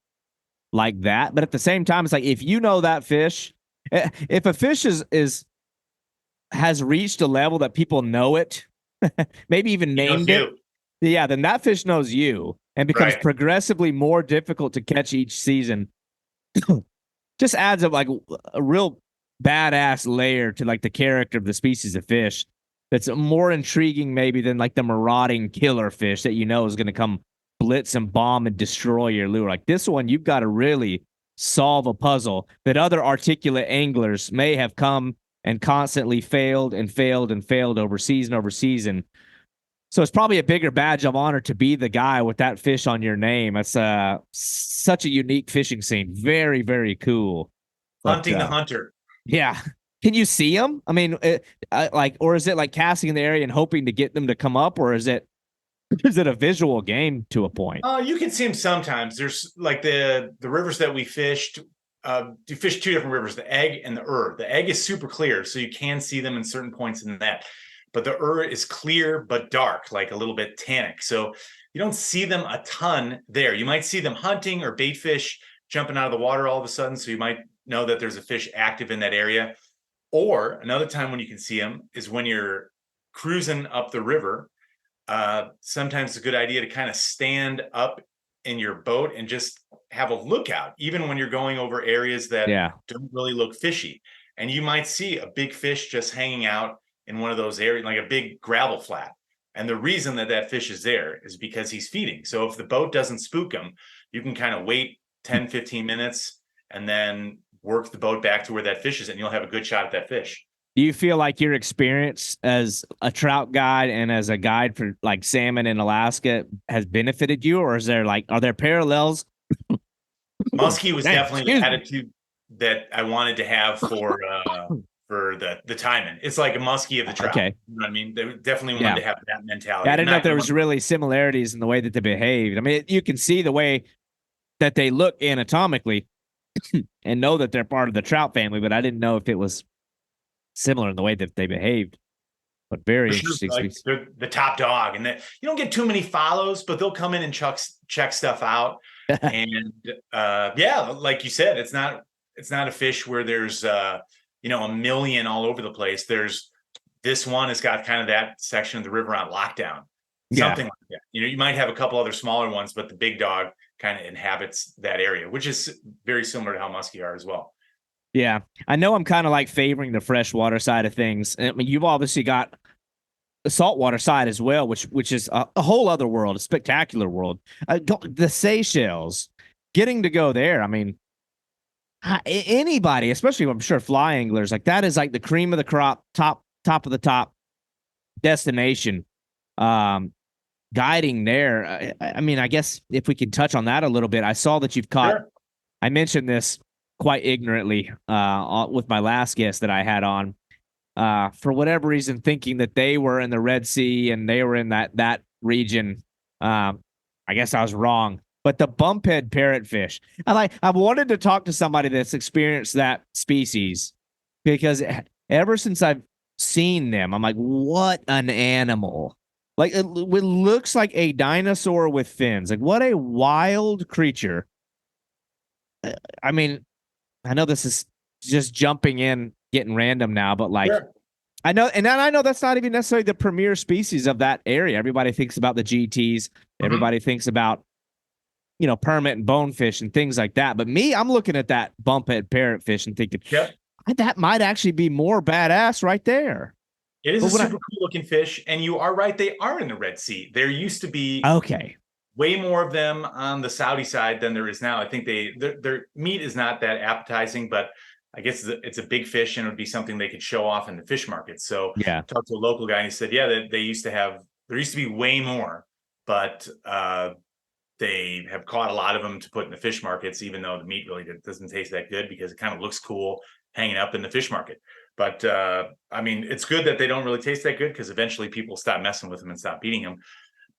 like that. But at the same time, it's like, if you know that fish, if a fish has reached a level that people know it, maybe even He knows named it, you, yeah, then that fish knows you and becomes right? progressively more difficult to catch each season. Just adds up like a real badass layer to like the character of the species of fish that's more intriguing maybe than like the marauding killer fish that you know is going to come blitz and bomb and destroy your lure. Like this one, you've got to really solve a puzzle that other articulate anglers may have come and constantly failed and failed and failed over season. So it's probably a bigger badge of honor to be the guy with that fish on your name. It's such a unique fishing scene. Very, very cool. But Hunting the hunter. yeah, can you see them? I mean, like, or is it like casting in the area and hoping to get them to come up, or is it a visual game to a point? You can see them sometimes. There's like the rivers that we fished. You fish two different rivers, the Egg and the The Egg is super clear, so you can see them in certain points in that. But the is clear but dark, like a little bit tannic. So you don't see them a ton there. You might see them hunting or bait fish jumping out of the water all of a sudden. So you might know that there's a fish active in that area. Or another time when you can see them is when you're cruising up the river. Sometimes it's a good idea to kind of stand up in your boat and just have a lookout, even when you're going over areas that Yeah. don't really look fishy. And you might see a big fish just hanging out in one of those areas, like a big gravel flat. And the reason that fish is there is because he's feeding. So if the boat doesn't spook him, you can kind of wait 10, 15 minutes and then work the boat back to where that fish is, and you'll have a good shot at that fish. Do you feel like your experience as a trout guide and as a guide for like salmon in Alaska has benefited you, or are there parallels? Muskie was Damn, definitely excuse the me. attitude that I wanted to have for the timing. It's like a muskie of the trout. Okay. You know what I mean? They definitely Yeah. wanted to have that mentality. Yeah, I didn't know if Not there was really similarities in the way that they behaved. I mean, you can see the way that they look anatomically and know that they're part of the trout family, but I didn't know if it was similar in the way that they behaved. But for very sure, interesting. like they're the top dog, and that you don't get too many follows, but they'll come in and check stuff out. And yeah, like you said, it's not a fish where there's a million all over the place. There's this one has got kind of that section of the river on lockdown, Yeah. something like that. You might have a couple other smaller ones, but the big dog kind of inhabits that area, which is very similar to how muskie are as well. Yeah. I know I'm kind of like favoring the freshwater side of things. I mean, you've obviously got the saltwater side as well, which is a whole other world, a spectacular world. The Seychelles, getting to go there. I mean, anybody, especially I'm sure fly anglers, like that is like the cream of the crop, top of the top destination. Um, Guiding there. I mean, I guess if we could touch on that a little bit, I saw that you've caught. Sure. I mentioned this quite ignorantly with my last guest that I had on. For whatever reason, thinking that they were in the Red Sea and they were in that region. I guess I was wrong. But the bumphead parrotfish, I've wanted to talk to somebody that's experienced that species because ever since I've seen them, I'm like, what an animal! Like it looks like a dinosaur with fins. Like what a wild creature. I mean, I know this is just jumping in, getting random now, but like Sure. I know, and I know that's not even necessarily the premier species of that area. Everybody thinks about the GTs. Mhm. Everybody thinks about, permit and bonefish and things like that. But me, I'm looking at that bumphead parrotfish and thinking Yep. that might actually be more badass right there. It is But a when super cool looking fish, and you are right, they are in the Red Sea. There used to be okay, way more of them on the Saudi side than there is now. I think their meat is not that appetizing, but I guess it's a big fish and it would be something they could show off in the fish market. So yeah, talked to a local guy and he said, yeah, they used to have, there used to be way more, but they have caught a lot of them to put in the fish markets, even though the meat really doesn't taste that good because it kind of looks cool hanging up in the fish market. But I mean, it's good that they don't really taste that good because eventually people stop messing with them and stop eating them.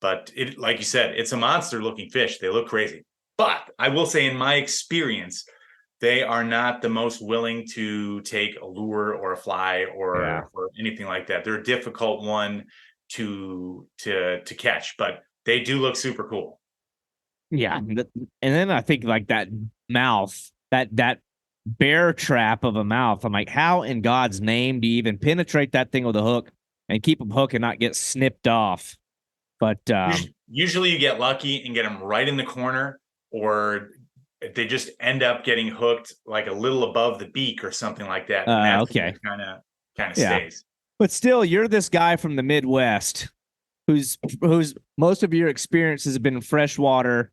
But it, like you said, it's a monster looking fish. They look crazy. But I will say, in my experience, they are not the most willing to take a lure or a fly yeah, or anything like that. They're a difficult one to catch, but they do look super cool. yeah. And then I think like that mouth, that bear trap of a mouth. I'm like, how in God's name do you even penetrate that thing with a hook and keep them hooked and not get snipped off? But Usually you get lucky and get them right in the corner, or they just end up getting hooked like a little above the beak or something like that. And that's when okay, it kind of yeah. stays. But still, you're this guy from the Midwest who's most of your experience has been freshwater.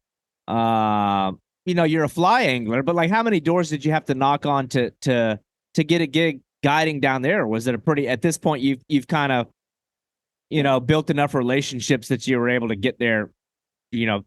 Uh, you're a fly angler, but like, how many doors did you have to knock on to get a gig guiding down there? Was it a pretty at this point you've kind of built enough relationships that you were able to get there,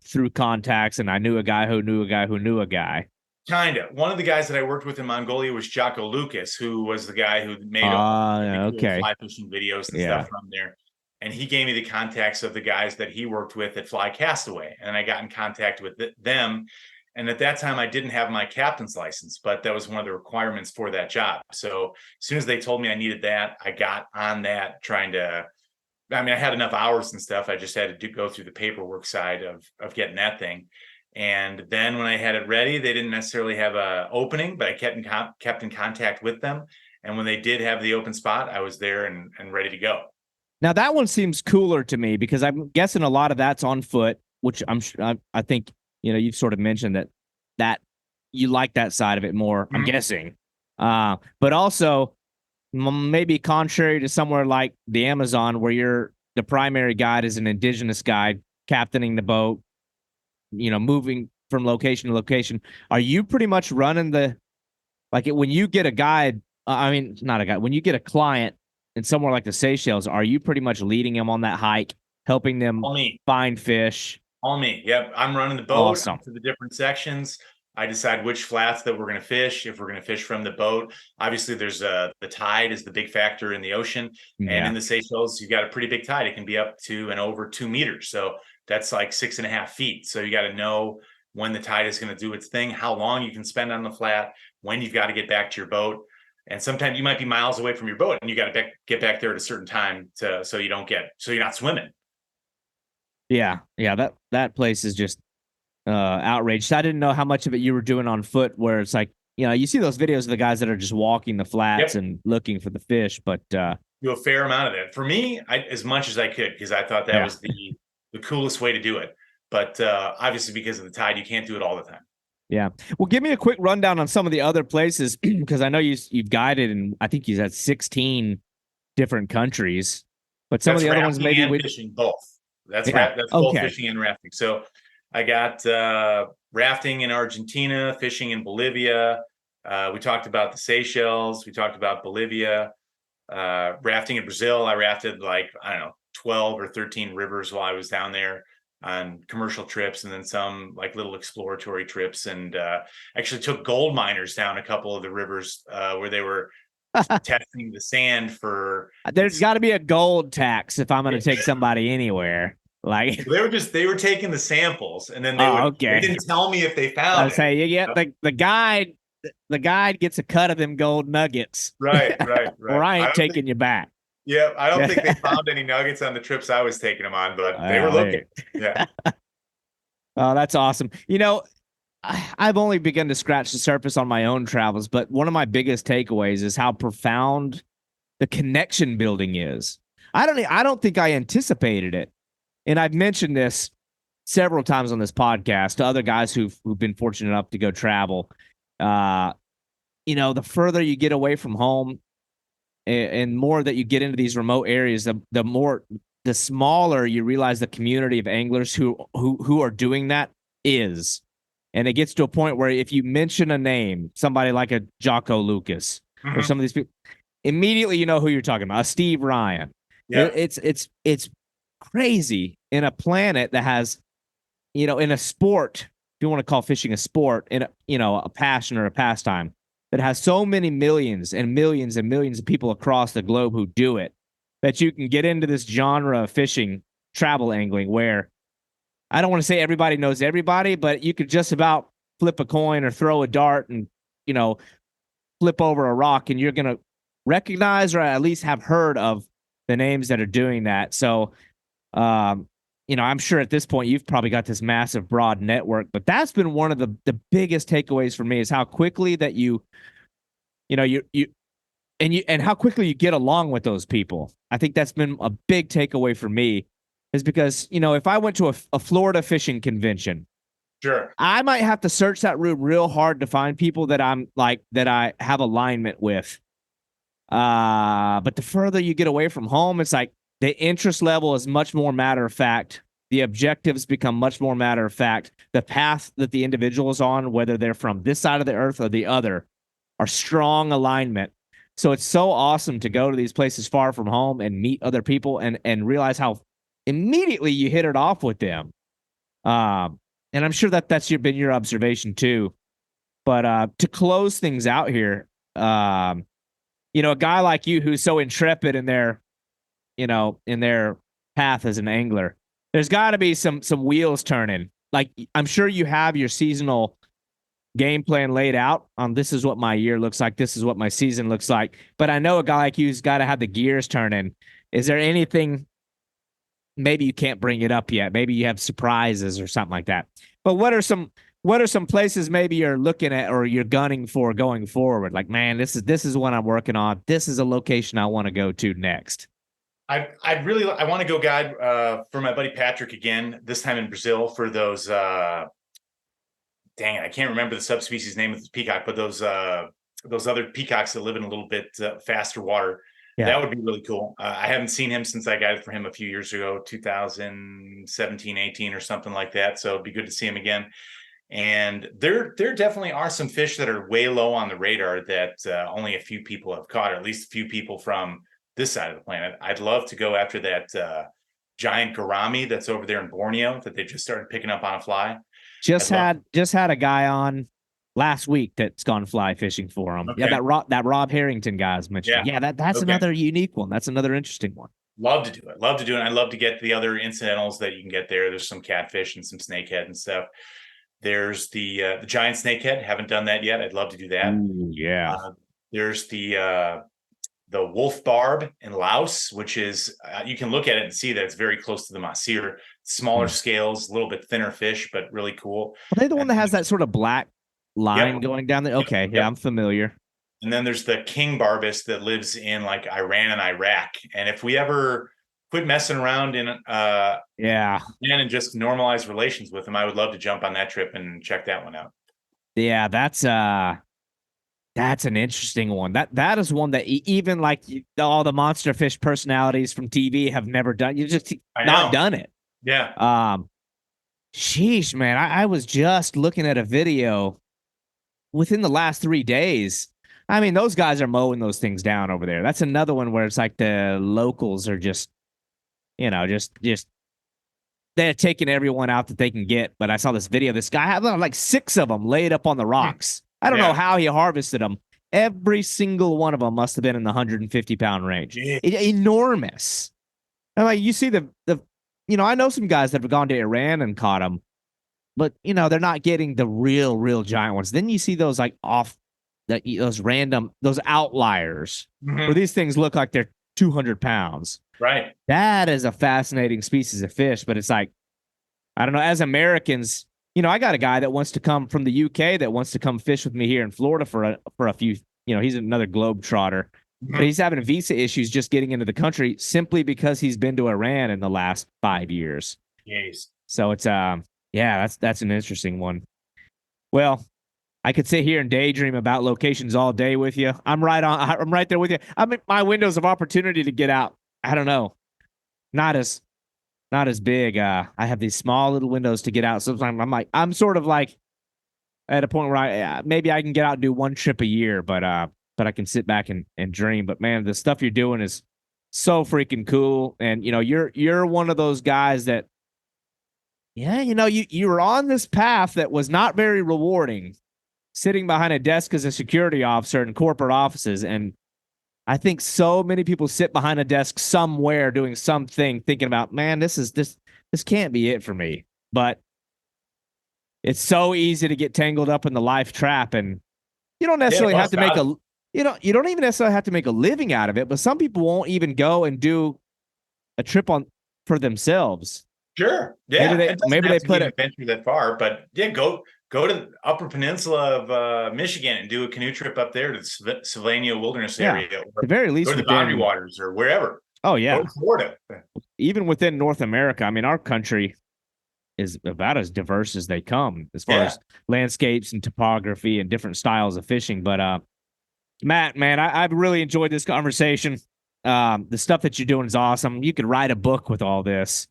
through contacts? And I knew a guy who knew a guy who knew a guy. Kind of. One of the guys that I worked with in Mongolia was Jocko Lucas, who was the guy who made all the cool Okay, fly fishing videos and yeah. stuff from there. And he gave me the contacts of the guys that he worked with at Fly Castaway. And I got in contact with them. And at that time, I didn't have my captain's license, but that was one of the requirements for that job. So as soon as they told me I needed that, I got on that I had enough hours and stuff. I just had to go through the paperwork side of getting that thing. And then when I had it ready, they didn't necessarily have a opening, but I kept in contact with them. And when they did have the open spot, I was there and ready to go. Now that one seems cooler to me because I'm guessing a lot of that's on foot, which I think you've sort of mentioned that you like that side of it more. I'm guessing, but also maybe contrary to somewhere like the Amazon, where you're the primary guide is an indigenous guide captaining the boat, moving from location to location. Are you pretty much running when you get a guide? I mean, not a guide. When you get a client in somewhere like the Seychelles, are you pretty much leading them on that hike, helping them All me. find fish? All me. Yep. I'm running the boat Awesome. to the different sections. I decide which flats that we're going to fish. If we're going to fish from the boat, obviously there's the tide is the big factor in the ocean. And Yeah. in the Seychelles, you've got a pretty big tide. It can be up to and over 2 meters. So that's like 6.5 feet. So you got to know when the tide is going to do its thing, how long you can spend on the flat, when you've got to get back to your boat. And sometimes you might be miles away from your boat and you got to get back there at a certain time so you're not swimming. Yeah. That place is just outraged. I didn't know how much of it you were doing on foot, where it's like, you see those videos of the guys that are just walking the flats and looking for the fish, but do a fair amount of that. For me, as much as I could, because I thought that was the coolest way to do it. But obviously, because of the tide, you can't do it all the time. Yeah. Well, give me a quick rundown on some of the other places because I know you've guided, and I think you had 16 different countries. But some of That's the other ones rafting maybe and we fishing both. yeah. That's both Okay. fishing and rafting. So I got rafting in Argentina, fishing in Bolivia. We talked about the Seychelles. We talked about Bolivia. Rafting in Brazil. I rafted like, I don't know, 12 or 13 rivers while I was down there on commercial trips, and then some like little exploratory trips, and actually took gold miners down a couple of the rivers where they were testing the sand for. There's got to be a gold tax if I'm going to take somebody anywhere. Like, They were taking the samples, and then oh, they okay. didn't tell me if they I found it. say, yeah, the guide gets a cut of them gold nuggets, Right. or I I ain't don't think, taking you back. yeah, I don't think they found any nuggets on the trips I was taking them on, but they were looking. Yeah. Oh, that's awesome. I've only begun to scratch the surface on my own travels, but one of my biggest takeaways is how profound the connection building is. I don't think I anticipated it. And I've mentioned this several times on this podcast to other guys who've been fortunate enough to go travel. Uh, the further you get away from home and more that you get into these remote areas, the smaller you realize the community of anglers who are doing that is. And it gets to a point where if you mention a name, somebody like a Jocko Lucas or some of these people, immediately you know who you're talking about. A Steve Ryan. Yeah. It's crazy in a planet that has, in a sport, if you want to call fishing a sport, in a passion or a pastime that has so many millions and millions and millions of people across the globe who do it, that you can get into this genre of fishing, travel angling, where I don't want to say everybody knows everybody, but you could just about flip a coin or throw a dart and, flip over a rock, and you're going to recognize or at least have heard of the names that are doing that. So, I'm sure at this point you've probably got this massive broad network, but that's been one of the biggest takeaways for me is how quickly that and how quickly you get along with those people. I think that's been a big takeaway for me, is because, if I went to a Florida fishing convention, Sure. I might have to search that room real hard to find people that that I have alignment with. But the further you get away from home, it's like the interest level is much more matter of fact. The objectives become much more matter of fact. The path that the individual is on, whether they're from this side of the earth or the other, are strong alignment. So it's so awesome to go to these places far from home and meet other people and realize how immediately you hit it off with them. And I'm sure that's been your observation too. But to close things out here, a guy like you who's so intrepid in their path as an angler, there's got to be some wheels turning. Like, I'm sure you have your seasonal game plan laid out on, this is what my year looks like, this is what my season looks like. But I know a guy like you's got to have the gears turning. Is there anything? Maybe you can't bring it up yet. Maybe you have surprises or something like that. But what are some places maybe you're looking at or you're gunning for going forward? Like, man, this is what I'm working on. This is a location I want to go to next. I want to go guide for my buddy Patrick again, this time in Brazil, for those dang it, I can't remember the subspecies name of the peacock, but those other peacocks that live in a little bit faster water. Yeah. That would be really cool. I haven't seen him since I guided for him a few years ago, 2017, 18 or something like that. So it'd be good to see him again. And there definitely are some fish that are way low on the radar that only a few people have caught, or at least a few people from this side of the planet. I'd love to go after that giant gourami that's over there in Borneo that they just started picking up on a fly. Just had a guy on last week that's gone fly fishing for him. Okay. Yeah, that Rob Harrington guy's mentioned. Yeah, that's okay. Another unique one. That's another interesting one. Love to do it. I'd love to get the other incidentals that you can get there. There's some catfish and some snakehead and stuff. There's the giant snakehead. Haven't done that yet. I'd love to do that. Ooh, yeah. There's the wolf barb in Laos, which is you can look at it and see that it's very close to the mahseer. Smaller scales, a little bit thinner fish, but really cool. Are they the one that has that sort of black line going down there? Okay, yeah, I'm familiar. And then there's the king barbus that lives in like Iran and Iraq. And if we ever quit messing around in and just normalize relations with them, I would love to jump on that trip and check that one out. Yeah, that's That's an interesting one. That is one that even like all the monster fish personalities from TV have never done. You just I not know. done it. Yeah. Sheesh, man. I was just looking at a video within the last 3 days. I mean, those guys are mowing those things down over there. That's another one where it's like the locals are just, just they're taking everyone out that they can get. But I saw this video. This guy had like 6 of them laid up on the rocks. I don't know Yeah. how he harvested them. Every single one of them must have been in the 150-pound range. Yeah. Enormous. And like you see I know some guys that have gone to Iran and caught them, but they're not getting the real giant ones. Then you see those like those random, those outliers where these things look like they're 200 pounds. Right. That is a fascinating species of fish, but it's like, I don't know, as Americans, I got a guy that wants to come from the UK that wants to come fish with me here in Florida for a few, he's another globetrotter, but he's having visa issues just getting into the country simply because he's been to Iran in the last 5 years. Yes. So it's, that's an interesting one. Well, I could sit here and daydream about locations all day with you. I'm right there with you. I'm in my windows of opportunity to get out. I don't know. Not as big. I have these small little windows to get out. Sometimes I'm sort of like at a point where maybe I can get out and do one trip a year, but I can sit back and dream. But man, the stuff you're doing is so freaking cool. And you're one of those guys that, you were on this path that was not very rewarding, sitting behind a desk as a security officer in corporate offices. And I think so many people sit behind a desk somewhere doing something thinking about, man, this can't be it for me. But it's so easy to get tangled up in the life trap, and you don't necessarily have to make you don't even necessarily have to make a living out of it, but some people won't even go and do a trip for themselves. Sure. Yeah. Maybe they put an adventure that far, but yeah, go to the Upper Peninsula of Michigan and do a canoe trip up there to the Sylvania Wilderness area. Or at the very least, go to the Boundary Waters or wherever. Oh yeah, go to Florida. Even within North America, I mean, our country is about as diverse as they come as far as landscapes and topography and different styles of fishing. But Matt, man, I've really enjoyed this conversation. The stuff that you're doing is awesome. You could write a book with all this.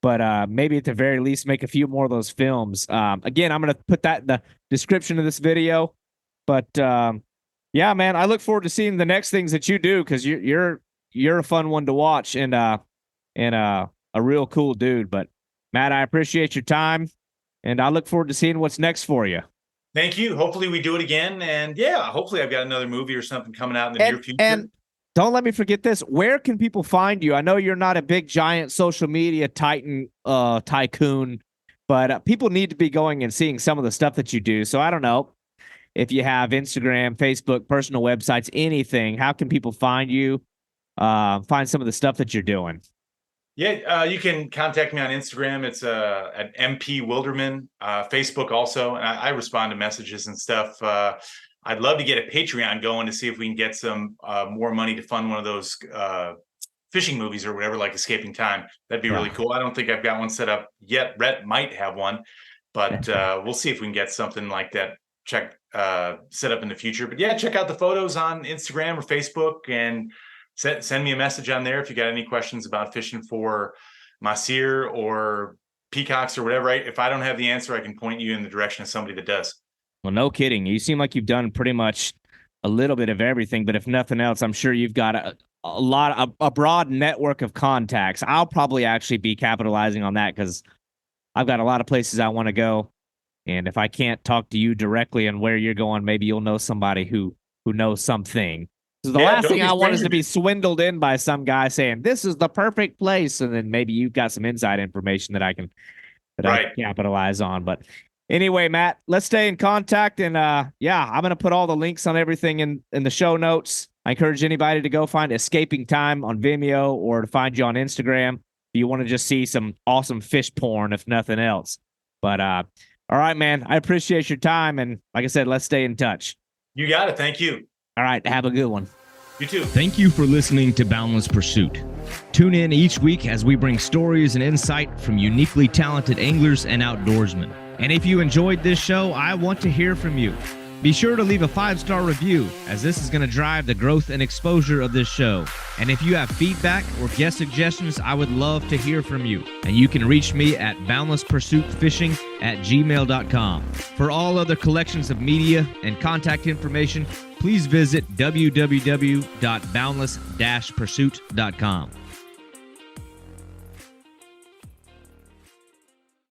But maybe at the very least, make a few more of those films. Again, I'm going to put that in the description of this video. But yeah, man, I look forward to seeing the next things that you do, because you're a fun one to watch and a real cool dude. But Matt, I appreciate your time, and I look forward to seeing what's next for you. Thank you. Hopefully we do it again, and hopefully I've got another movie or something coming out in the near future. And don't let me forget this. Where can people find you? I know you're not a big, giant social media tycoon, but people need to be going and seeing some of the stuff that you do. So I don't know if you have Instagram, Facebook, personal websites, anything. How can people find you? Find some of the stuff that you're doing. Yeah, you can contact me on Instagram. It's at MP Wilderman. Facebook also, and I respond to messages and stuff. I'd love to get a Patreon going to see if we can get some more money to fund one of those fishing movies or whatever, like Escaping Time. That'd be really cool. I don't think I've got one set up yet. Rhett might have one, but we'll see if we can get something like that set up in the future. But yeah, check out the photos on Instagram or Facebook, and send me a message on there if you got any questions about fishing for mahseer or peacocks or whatever. If I don't have the answer, I can point you in the direction of somebody that does. Well, no kidding. You seem like you've done pretty much a little bit of everything, but if nothing else, I'm sure you've got a broad network of contacts. I'll probably actually be capitalizing on that, because I've got a lot of places I want to go. And if I can't talk to you directly on where you're going, maybe you'll know somebody who knows something. So the last thing I want is to be swindled in by some guy saying, this is the perfect place. And then maybe you've got some inside information that I can capitalize on. But anyway, Matt, let's stay in contact. And I'm going to put all the links on everything in the show notes. I encourage anybody to go find Escaping Time on Vimeo, or to find you on Instagram if you want to just see some awesome fish porn, if nothing else. But all right, man, I appreciate your time. And like I said, let's stay in touch. You got it. Thank you. All right, have a good one. You too. Thank you for listening to Boundless Pursuit. Tune in each week as we bring stories and insight from uniquely talented anglers and outdoorsmen. And if you enjoyed this show, I want to hear from you. Be sure to leave a 5-star review, as this is going to drive the growth and exposure of this show. And if you have feedback or guest suggestions, I would love to hear from you. And you can reach me at boundlesspursuitfishing@gmail.com. For all other collections of media and contact information, please visit www.boundless-pursuit.com.